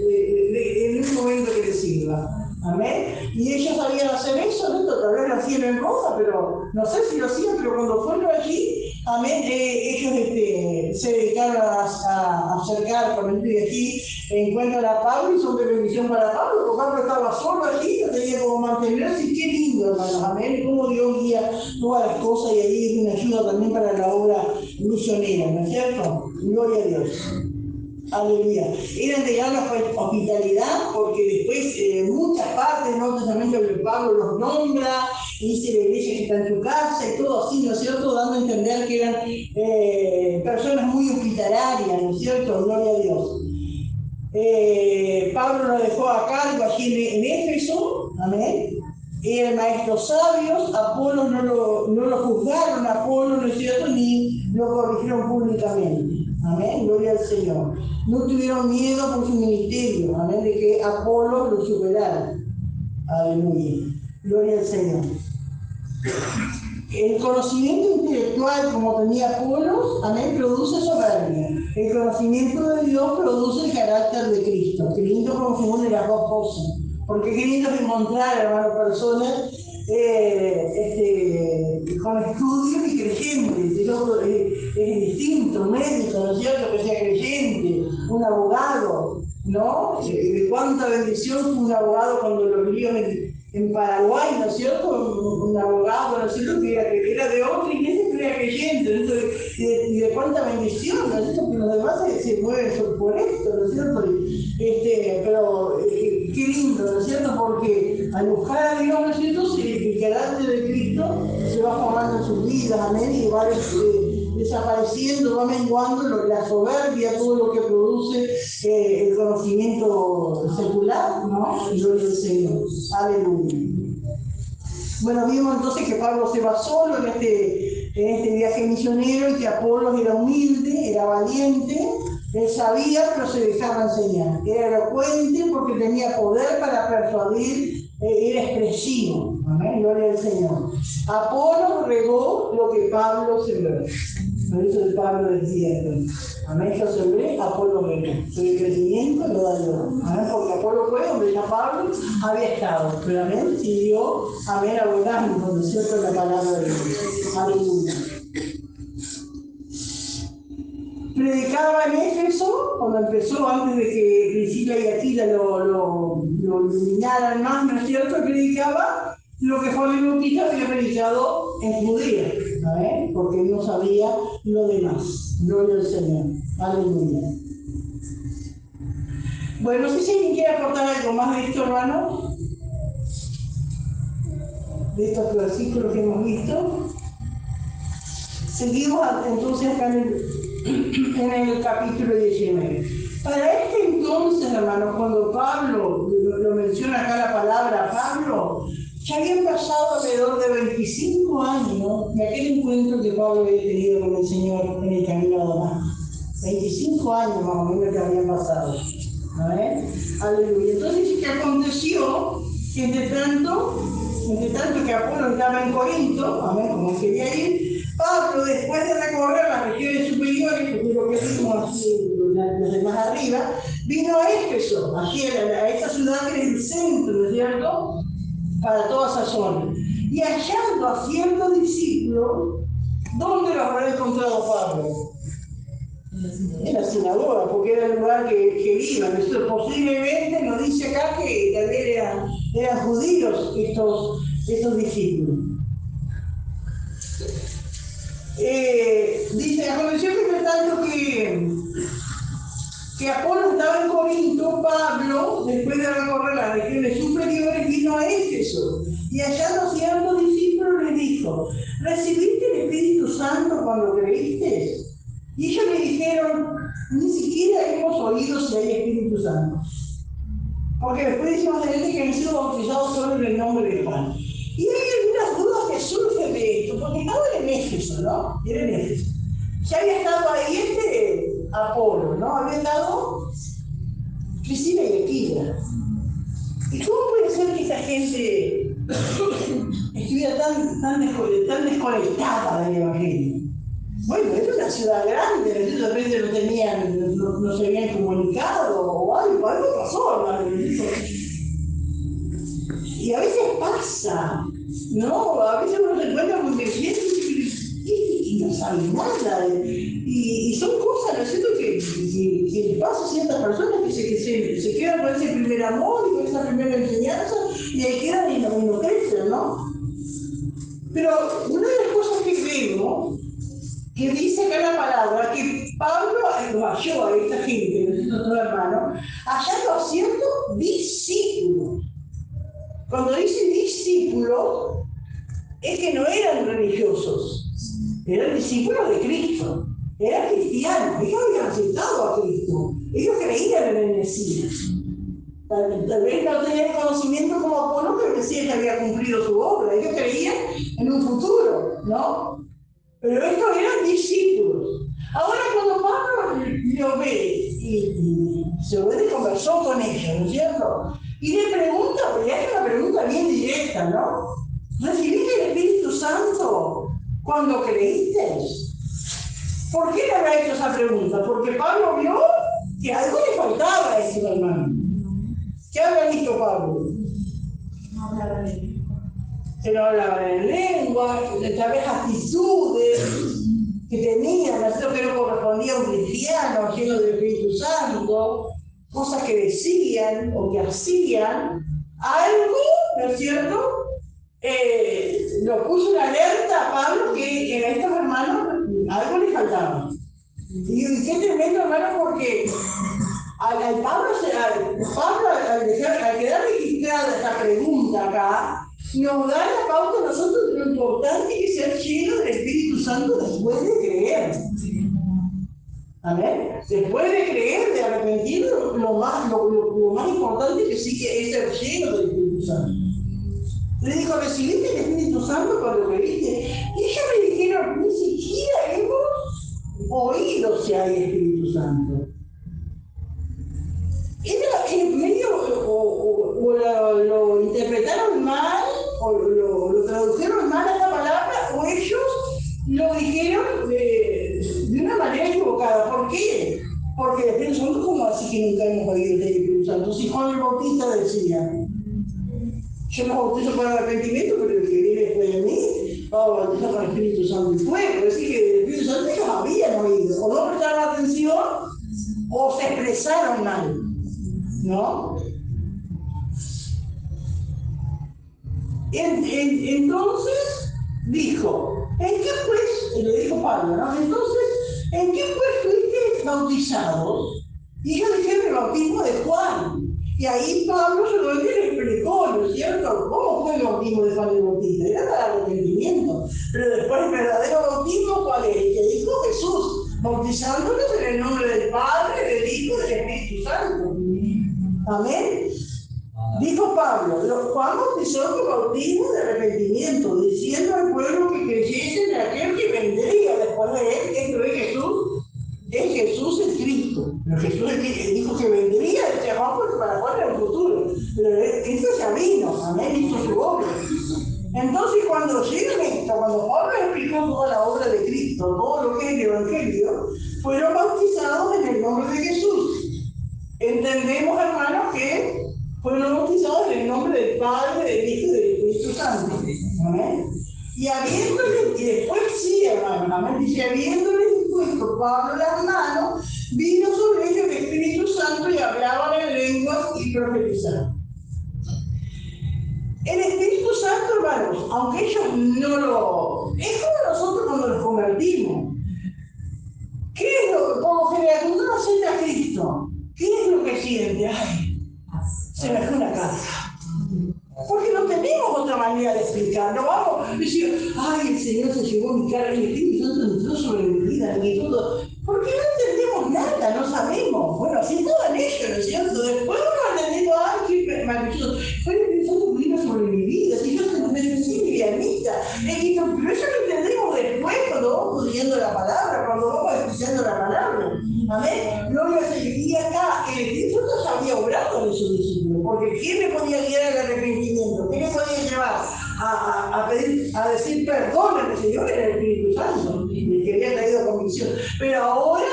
en un momento que le sirva, amén. Y ellos sabían hacer eso, ¿no? Tal vez lo hacían en Roma, pero no sé si lo hacían, pero cuando fueron allí, amén, ellos se dedicaron a acercar, cuando estoy aquí, encuentran a Pablo y son de bendición para Pablo, porque Pablo estaba solo allí, no tenía como mantenerse, y qué lindo, hermanos, amén, cómo Dios guía todas las cosas, y ahí es una ayuda también para la obra misionera, ¿no es cierto? Gloria a Dios. Aleluya. Eran de gran hospitalidad, porque después muchas partes del Nuevo Testamento de Pablo los nombra, y dice la iglesia que está en tu casa y todo así, ¿no es cierto? Dando a entender que eran personas muy hospitalarias, ¿no es cierto? Gloria a Dios. Pablo lo dejó a cargo allí en Éfeso, amén. Eran maestros sabios, Apolo no lo juzgaron, Apolo, ¿no es cierto?, ni lo corrigieron públicamente. Amén, gloria al Señor. No tuvieron miedo por su ministerio, amén, de que Apolo lo superara. Aleluya, gloria al Señor. El conocimiento intelectual, como tenía Apolo, amén, produce soberbia. El conocimiento de Dios produce el carácter de Cristo. Qué lindo como se unen las dos cosas. Porque qué lindo es encontrar, hermano, personas con estudios y creyentes. El otro es distinto, un médico, ¿no es cierto?, que sea creyente, un abogado, ¿no? De cuánta bendición fue un abogado cuando lo vio en Paraguay, ¿no es cierto? Un abogado, ¿no es cierto?, que era de otra iglesia, que era creyente, ¿no? Y de cuánta bendición, ¿no es cierto?, que los demás se mueven por esto, ¿no es cierto? Pero qué lindo, ¿no es cierto?, porque al buscar a Dios, ¿no es cierto?, el carácter de Cristo se va formando en sus vidas, amén, y va desapareciendo, va menguando la soberbia, todo lo que produce el conocimiento secular, ¿no? Gloria al Señor. Aleluya. Bueno, vimos entonces que Pablo se va solo en este viaje misionero, y que Apolos era humilde, era valiente, él sabía, pero se dejaba enseñar. Era elocuente porque tenía poder para persuadir, era expresivo. Amén, gloria al Señor. Apolo regó lo que Pablo sembró. Por eso el Pablo decía, amén, yo sembré, Apolo regó. Soy el crecimiento, lo da Dios. Amén, porque Apolo fue donde ya Pablo había estado. Pero amén, siguió, amén, abogando, ¿no es cierto?, la palabra de Dios. Aleluya. Predicaba en Éfeso, cuando empezó, antes de que Priscila y Aquila lo iluminaran más, ¿no es cierto?, predicaba lo que Juan el Bautista había predicado en Judea, ¿eh? Porque él no sabía lo demás. Gloria al Señor. Aleluya. Bueno, no sé si alguien quiere aportar algo más de esto, hermano, de estos versículos que hemos visto. Seguimos entonces acá en el capítulo 19. Para este entonces, hermanos, cuando Pablo, lo menciona acá la palabra Pablo, ya habían pasado alrededor de 25 años de aquel encuentro que Pablo había tenido con el Señor en el camino a Damasco. 25 años más o menos que habían pasado. ¿Vale? Aleluya. Entonces, ¿qué aconteció? Que entre tanto que Apolo estaba en Corinto, amén, como él quería ir, Pablo, después de recorrer las regiones superiores, que fue lo que vimos así, los de más arriba, vino a Éfeso, aquí a esta ciudad que es el centro, ¿no es cierto?, para toda esa zona. Y hallando a ciertos discípulos, ¿dónde los habrá encontrado Pablo? En la sinagoga, porque era el lugar que iban. Esto posiblemente nos dice acá que también eran judíos estos discípulos. Dice, aconteció que tanto que Apolo estaba en Corinto, Pablo, después de recorrer las regiones superiores, vino a Éfeso, y hallando ciertos discípulos les dijo, ¿recibiste el Espíritu Santo cuando creíste? Y ellos le dijeron, ni siquiera hemos oído si hay Espíritu Santo. Porque después decimos adelante que han sido bautizados solo en el nombre de Juan. Y hay algunas dudas que surgen de esto, porque estaban en Éfeso, ¿no? Era en Éfeso. Ya había estado ahí Apolo, ¿no? Había estado Priscila y Aquila. ¿Y cómo puede ser que esta gente estuviera tan desconectada del Evangelio? Bueno, era una ciudad grande, de repente no se habían comunicado o algo pasó, hermano. Y a veces pasa, ¿no? A veces uno se encuentra con creyentes y no sabe nada. Y son cosas, ¿no es cierto?, que les pasa a ciertas personas que se quedan con ese primer amor y con esa primera enseñanza y ahí quedan y no crecen, ¿no? Pero una de las cosas que vemos, que dice acá la palabra, que Pablo lo halló a esta gente, nuestros hermanos, hallando a ciertos discípulos. Cuando dice discípulos, es que no eran religiosos, eran discípulos de Cristo, eran cristianos, ellos habían aceptado a Cristo, ellos creían en el Mesías. Tal vez no tenían conocimiento como Apolo, pero el Mesías había cumplido su obra, ellos creían en un futuro, ¿no? Pero estos eran discípulos. Ahora cuando Pablo lo ve y se ve y conversó con ellos, ¿no es cierto? Y le pregunta, porque es una pregunta bien directa, ¿no? ¿Recibiste el Espíritu Santo cuando creíste? ¿Por qué le habrá hecho esa pregunta? Porque Pablo vio que algo le faltaba a ese hermano. ¿Qué había visto Pablo? No hablaba de mí. Que no hablaban en lengua, tal vez actitudes que tenían, eso que no correspondía a un cristiano lleno del Espíritu Santo, cosas que decían o que hacían, algo, ¿no es cierto?, lo puso en alerta a Pablo que a estos hermanos algo les faltaba. Y qué tremendo, hermano, porque al Pablo, al quedar registrada esta pregunta acá, nos da la pauta a nosotros de lo importante que es ser lleno del Espíritu Santo después de creer. Amén. Después de creer, de arrepentirnos, lo más importante que sí que es ser lleno del Espíritu Santo. Le dijo, ¿recibiste el Espíritu Santo cuando creíste? Y ellos me dijeron, ni siquiera hemos oído si hay Espíritu Santo. En medio, lo interpretaron mal, o lo tradujeron mal a esta palabra, o ellos lo dijeron de una manera equivocada. ¿Por qué? Porque el Espíritu Santo, ¿cómo así que nunca hemos oído el Espíritu Santo? Si Juan el Bautista decía, yo me bautizo para el arrepentimiento, pero el que viene después de mí va a bautizar con el Espíritu Santo y fuego. Es decir, que el Espíritu Santo ellos habían oído, o no prestaron atención, o se expresaron mal, ¿no? Entonces dijo, ¿en qué pues? Le dijo Pablo, ¿no? Entonces, ¿en qué pues fuiste bautizados? Y ellos dijeron el bautismo de Juan. Y ahí Pablo solamente le explicó, ¿no es cierto?, cómo fue el bautismo de Juan el Bautista. Era para arrepentimiento. Pero después el verdadero bautismo, ¿cuál es? El que dijo Jesús, bautizándonos en el nombre del Padre, del Hijo y del Espíritu Santo. Amén. Dijo Pablo, Juan bautizó con bautismo de arrepentimiento, diciendo al pueblo que creyese en aquel que vendría después de él, que esto es Jesús el Cristo. Pero Jesús dijo que vendría, decía Juan, porque para Juan era el futuro. Pero Cristo ya vino, amén, hizo su obra. Entonces cuando llegan esto, cuando Pablo explicó toda la obra de Cristo, todo lo que es el Evangelio, fueron bautizados en el nombre de Jesús. Entendemos, hermanos, que fueron bautizados en el nombre del Padre, del Hijo y del Espíritu Santo. Amén. Y habiéndoles, y después sí, hermanos, amén, dice, habiéndoles impuesto Pablo las manos, vino sobre ellos el Espíritu Santo y hablaban en lenguas y profetizaban. El Espíritu Santo, hermanos, aunque ellos no lo... Es como nosotros cuando nos convertimos. ¿Qué es lo que, como general, cuando uno acepta a Cristo, qué es lo que siente? Ay, se me fue una carga. Porque no tenemos otra manera de explicar. No vamos a decir, ay, el Señor se llevó mi carga, el Espíritu Santo entró sobre mi vida y todo. Porque no entendemos nada, no sabemos. Bueno, así estaban ellos, ¿no es cierto? Después uno entendiendo, ay, qué maravilloso. Fue el Espíritu Santo que vino sobre mi vida. Si yo me sí, mi vianita. Pero eso lo entendemos después cuando vamos estudiando la palabra, cuando vamos escuchando la palabra. Amén. Gloria a Dios. Y acá el Espíritu Santo ya había obrado en esos discípulos. Porque ¿quién le podía guiar al arrepentimiento? ¿Quién le podía llevar a decir perdón al Señor? Era el Espíritu Santo. Y que había traído convicción. Pero ahora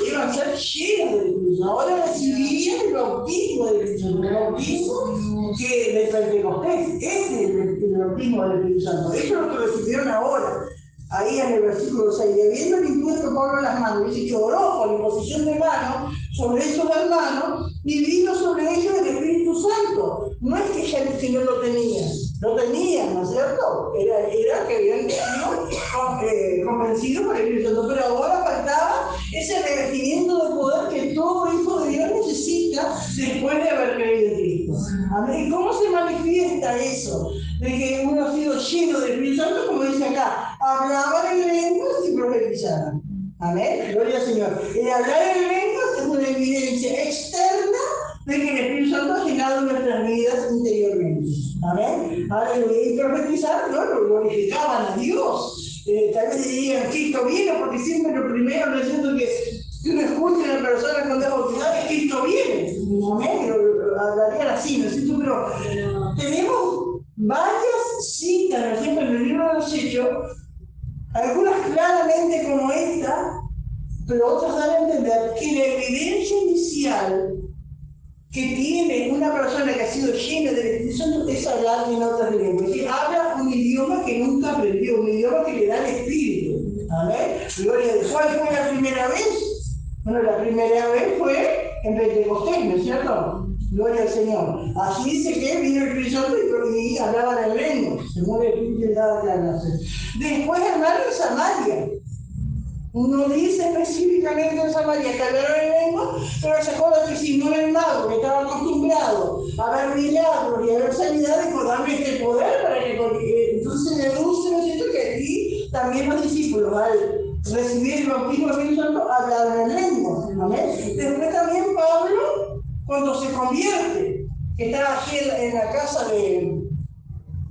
iban a ser llenos del Espíritu Espíritu Santo. Ahora recibirían el bautismo del Espíritu Santo, el bautismo del Pentecostés. Ese es el bautismo del Espíritu Santo. Eso es lo que recibieron ahora. Ahí en el versículo 6, y habiendo impuesto Pablo las manos, dice que oró con imposición de manos sobre esos hermanos y vino sobre ellos el Espíritu Santo. No es que ya el Señor lo tenían, ¿no es cierto? Era que habían sido convencidos por el Espíritu Santo, pero ahora faltaba ese revestimiento de poder que todo hijo de Dios necesita después de haber creído en Cristo. Amén. ¿Cómo se manifiesta eso? De que uno ha sido lleno del Espíritu Santo, como dice acá, hablaban en lenguas y profetizaban. Amén. Gloria al Señor. El hablar en lenguas es una evidencia externa de que el Espíritu Santo ha llenado nuestras vidas interiormente. Amén. Aleluya. Y profetizar, no, lo glorificaban a Dios. Tal vez dirían, Cristo viene, porque siempre lo primero, no es cierto que uno escucha a una persona cuando es bautizada que Cristo viene. Amén. Lo hablarían así, ¿no es cierto? Pero tenemos varias citas, ¿no es cierto?, en el libro de los Hechos, algunas claramente como esta, pero otras dan a entender que la evidencia inicial que tiene una persona que ha sido llena del Espíritu Santo es hablar en otras lenguas. Es decir, habla un idioma que nunca aprendió, un idioma que le da el Espíritu. Amén. Gloria a Dios. ¿Cuál fue la primera vez? Bueno, la primera vez fue en Pentecostés, ¿no es cierto? Gloria al Señor. Así dice que vino el Espíritu Santo y hablaban en lengua, según el Espíritu le daba clase. Después hermano en Samaria. Uno dice específicamente en Samaria que hablaron en lengua, pero se acuerda que Simón el mago, que estaba acostumbrado a ver milagros y a ver sanidades, por darle este poder para que entonces deduce, ¿no es cierto?, que aquí también los discípulos al recibir el bautismo del Espíritu Santo hablaron en lengua. ¿Amén? Después también Pablo, cuando se convierte, que estaba aquí en la casa de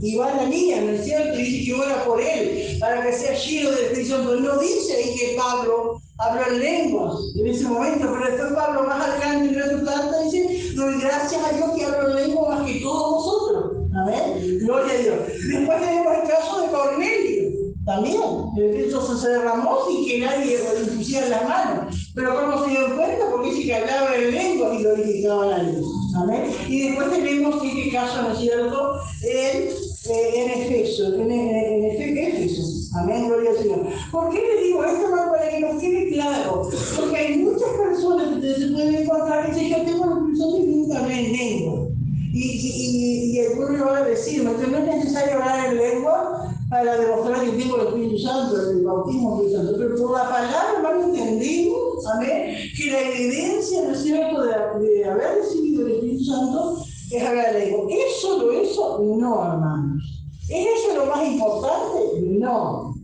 Iván Anía, ¿no es cierto? Y dice que ora por él para que sea lleno del Espíritu Santo. No dice ahí que Pablo habló en lenguas en ese momento, pero después Pablo más adelante en su carta dice: doy gracias a Dios que hablo en lenguas más que todos vosotros. Amén. Gloria a Dios. Después tenemos el caso de Cornelio. También, el Espíritu se derramó sin que nadie le pusiera las manos. Pero ¿cómo se dio cuenta? Porque dice que hablaba en lenguas y glorificaban a Dios. Amén. Y después tenemos este caso, ¿no es cierto?, en Efeso, en Efeso. Amén, gloria al Señor. ¿Por qué les digo esto? Para que nos quede claro. Porque hay muchas personas que ustedes se pueden encontrar y dicen: yo tengo la impresión de que nunca hablé en lengua. Y el pueblo lo va a decir: no es necesario hablar en lengua para demostrar que tengo el Espíritu Santo, el bautismo del Espíritu Santo. Pero por la palabra, hermano, entendemos, amén, que la evidencia, ¿no es cierto?, de haber recibido el Espíritu Santo es hablar en lengua. ¿Es solo eso? No, hermanos. ¿Es eso lo más importante? No.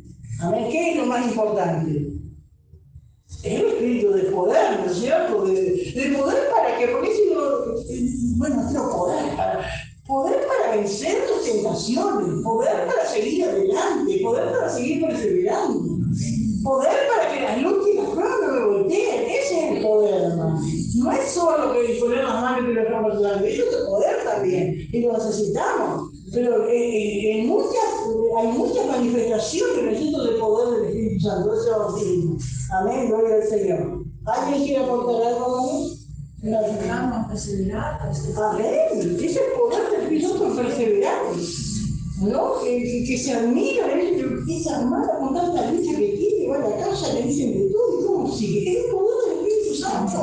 Amén. ¿Qué es lo más importante? Es el espíritu de poder, ¿no es cierto? De poder para que, porque si no, bueno, no poder para vencer tus tentaciones, poder para seguir adelante, poder para seguir perseverando, poder para que las luchas y las pruebas no me volteen. Ese es el poder, hermano. No es solo que disponer las manos y que lo dejamos delante, eso es el poder también, y lo necesitamos. Pero hay muchas manifestaciones, ¿no es cierto?, de poder del Espíritu Santo, ese bautismo. Amén, gloria al Señor. ¿Alguien quiere aportar algo, hermano? Perseverar. Amén. Ese poder del Espíritu Santo en perseverar, ¿no? Que se admira, esa hermana con tanta lucha que tiene, va a la casa, le dicen de todo, y cómo sigue. Es el poder del Espíritu Santo.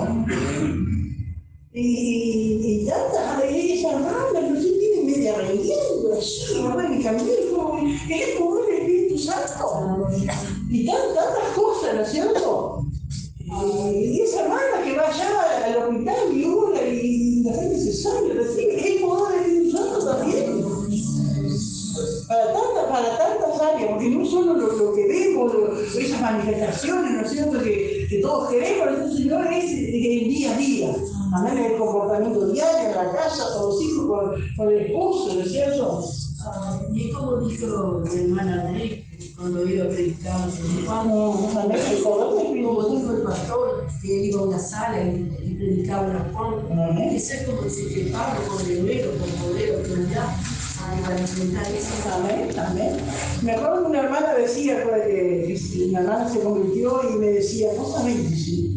Y tantas alegrías, esa hermana, no sé, tiene media rendiendo, así, no puede ni caminar, es el poder del Espíritu Santo. Y tantas cosas, ¿no es cierto? Y esa hermana que va allá al hospital y ora y la gente se sale, recibe, es el poder del Espíritu Santo también. Para tantas áreas, porque no solo lo que vemos, esas manifestaciones, ¿no es cierto?, que todos queremos, sino es el día a día. Amén, el comportamiento diario en la casa, con los hijos, con el esposo, ¿no es cierto? Y como dijo mi hermana Andrés, cuando iba a predicar, como dijo el pastor, que él iba a una sala y predicaba una forma. Eso es como decir que Pablo, con el hebreo, con poder, autoridad, para enfrentar eso. Amén, amén. Me acuerdo que una hermana decía, que mi hermana se convirtió y me decía: vos sabés decir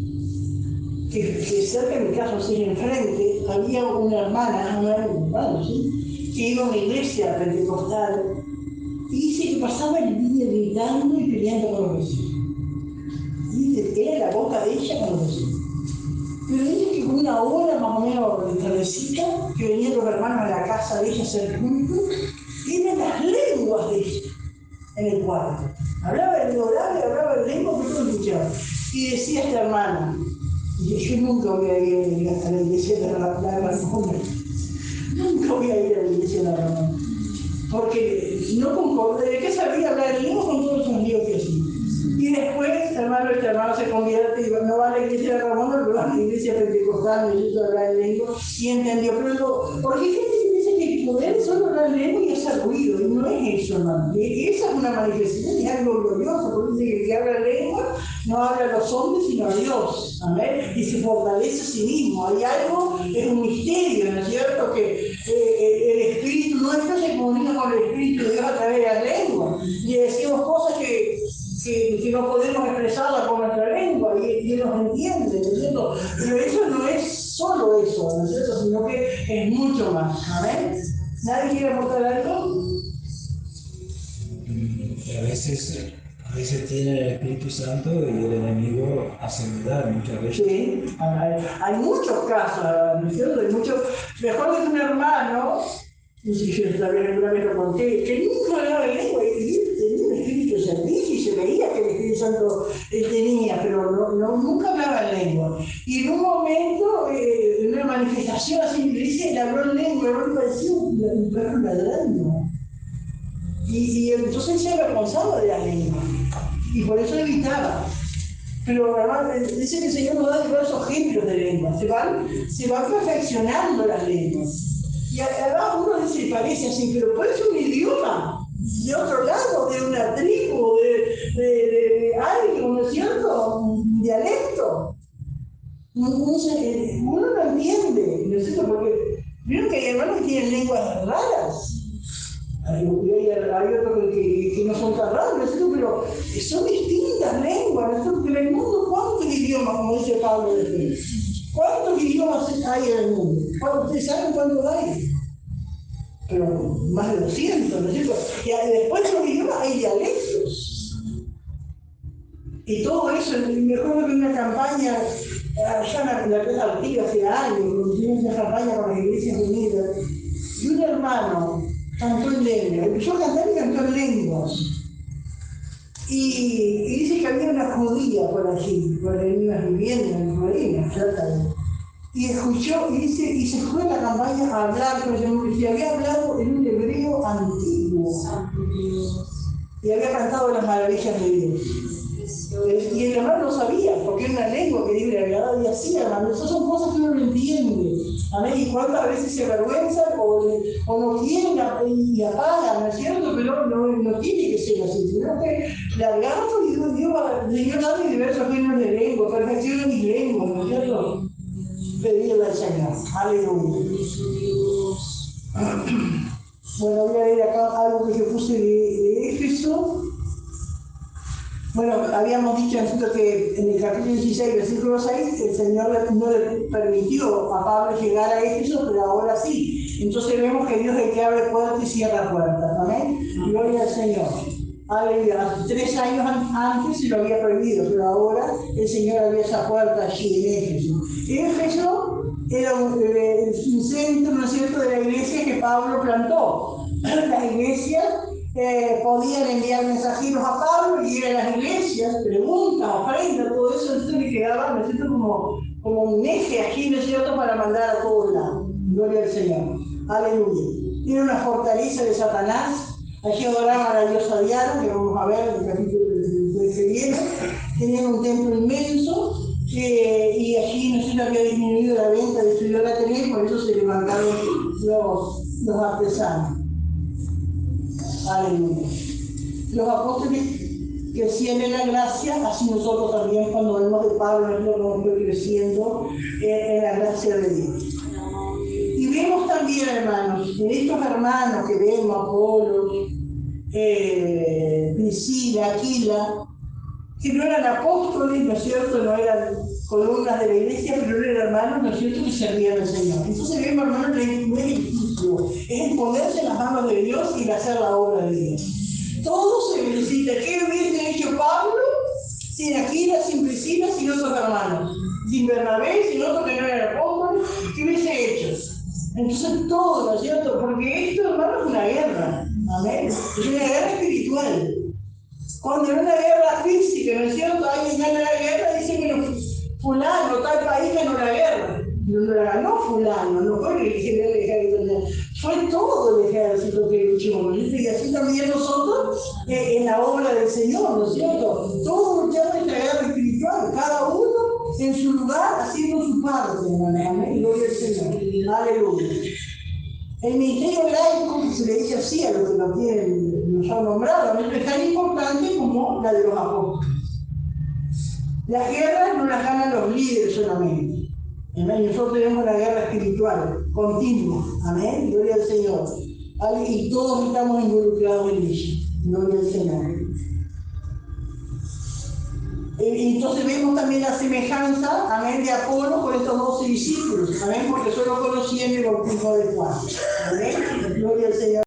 que cerca de mi casa, así enfrente, había una hermana, ¿sí?, que iba a una iglesia pentecostal y dice que pasaba el día gritando y peleando con los vecinos. Dice, era la boca de ella con los vecinos. Pero dice que con una hora más o menos de tardecita, que venían los hermanos a la casa de ella a hacer culto, eran las lenguas de ella en el cuarto. Hablaba el lengua, pero no escuchaba. Y decía esta hermana, yo nunca voy a ir a la iglesia de la Ramona. Nunca voy a ir a la iglesia de la Ramona. Porque no concordé, ¿de qué sabía hablar el lengua con todos los líos que hacía? Y después, este hermano se convierte y no va a la iglesia de Ramón, pero va a la iglesia pentecostal, necesita hablar en lengua, y entendió. Pero, porque hay gente que dice que el poder es solo hablar en lengua y hacer ruido, y no es eso, hermano. Esa es una manifestación, es algo glorioso, porque dice que el que habla en lengua no habla a los hombres, sino a Dios, amén, y se fortalece a sí mismo. Hay algo, es un misterio, ¿no es cierto?, que el Espíritu nuestro se comunica con el Espíritu de Dios a través de la lengua, y decimos cosas que no podemos expresarla con nuestra lengua y Él nos entiende, ¿no es cierto? Pero eso no es solo eso, ¿no es cierto?, sino que es mucho más. ¿Amén? ¿Nadie quiere aportar algo? A veces tiene el Espíritu Santo y el enemigo hace dudar muchas veces. Sí, hay muchos casos, ¿no es cierto? Hay muchos, mejor que un hermano, y si yo también alguna vez lo conté, que nunca hablaba en lengua y tenía un espíritu de servicio y se veía que el Espíritu Santo tenía, pero nunca hablaba en lengua. Y en un momento, una manifestación así, le dice, le habló en lengua, y parecía un perro ladrando. Y entonces se avergonzaba de la lengua, y por eso evitaba. Pero además dice que el Señor nos da diversos ejemplos de lengua, se van perfeccionando las lenguas. Y además uno dice, parece así, pero puede ser un idioma de otro lado, de una tribu, de algo, ¿no es cierto? Un dialecto. Uno no entiende, ¿no es cierto? Porque vieron que hay hermanos que tienen lenguas raras. Hay otros que no son tan raros, ¿no es cierto? Pero son distintas lenguas, ¿no es cierto? En el mundo, ¿cuántos idiomas, como dice Pablo después? ¿Cuántos idiomas hay en el mundo? ¿Ustedes saben cuántos hay? Pero más de 200, ¿no es cierto? Y después de los idiomas hay dialectos. Y todo eso, me acuerdo que una campaña, allá en la Plaza Artigas hace años, cuando tuvimos una campaña con las Iglesias Unidas, y un hermano cantó en lengua, empezó a cantar y cantó en lenguas. Y dice que había una judía por allí, por ahí unas viviendas en Florida, cerca de él. Y escuchó, y se fue a la campaña a hablar con el Señor, y había hablado en un hebreo antiguo. Y había cantado las maravillas de Dios. Y el hermano no sabía, porque era una lengua que Dios le había dado, y así, hermano, esas son cosas que uno no entiende. Amén. Y cuántas veces se avergüenzan o no quieren y apagan, ¿no es cierto? Pero no tiene que ser así, sino que largamos y Dios va a diversos géneros de lengua, perfecciona mis lenguas, ¿no es cierto? Pedirle al Señor. Aleluya. Bueno, voy a leer acá algo que yo puse de Éfeso. Bueno, habíamos dicho que en el capítulo 16, versículo 6, el Señor no le permitió a Pablo llegar a Éfeso, pero ahora sí. Entonces vemos que Dios es el que abre puertas y cierra puertas. Amén. Gloria al Señor. Aleluya. 3 años antes se lo había prohibido, pero ahora el Señor abrió esa puerta allí en Éfeso. Éfeso era un centro, ¿no es cierto?, de la iglesia que Pablo plantó. Las iglesias podían enviar mensajeros a Pablo y ir a las iglesias, preguntas, ofrendas, todo eso le quedaba, ¿no es cierto?, como un eje aquí, ¿no es cierto?, para mandar a todos lados. Gloria al Señor. Aleluya. Era una fortaleza de Satanás. Allí adoraban a Dios Diana, que vamos a ver en el capítulo que viene. Tenían un templo inmenso y allí no se había disminuido la venta de su idolatría, y por eso se levantaron los artesanos. Aleluya. Los apóstoles crecían en la gracia, así nosotros también, cuando vemos de Pablo, nos fue creciendo en la gracia de Dios. Y vemos también, hermanos, en estos hermanos que vemos, Apolo, Priscila, Aquila, que no eran apóstoles, ¿no es cierto?, no eran columnas de la iglesia, pero él era hermano, ¿no es cierto?, que servían al Señor. Entonces vemos, hermano, no es el título, es el ponerse en las manos de Dios y hacer la obra de Dios. Todo se necesita. ¿Qué hubiese hecho Pablo sin Aquila, sin Priscila, sin otros hermanos? Sin Bernabé, sin otros que no eran apóstoles, ¿qué hubiese hecho? Entonces todo, ¿no es cierto? Porque esto, hermano, es una guerra. Amén. Es una guerra espiritual. Cuando en una guerra física, ¿no es cierto?, alguien gana la guerra, dice, bueno, fulano, tal país ganó la guerra. No la ganó fulano, no fue el ejército, fue todo el ejército que luchó, ¿no? Y así también nosotros en la obra del Señor, ¿no es cierto? Todos luchamos esta guerra espiritual, cada uno en su lugar haciendo su parte, amén, gloria al Señor, aleluya. El ministerio laico, que se le dice así a los que nos han nombrado, no es tan importante como la de los apóstoles. Las guerras no las ganan los líderes solamente. Amén. Nosotros tenemos la guerra espiritual, continua. Amén. Gloria al Señor. Y todos estamos involucrados en ella. Gloria al Señor. Entonces vemos también la semejanza, amén, de Apolo con estos 12 discípulos. Amén, porque solo conocían el bautismo de Juan. Amén. Gloria al Señor.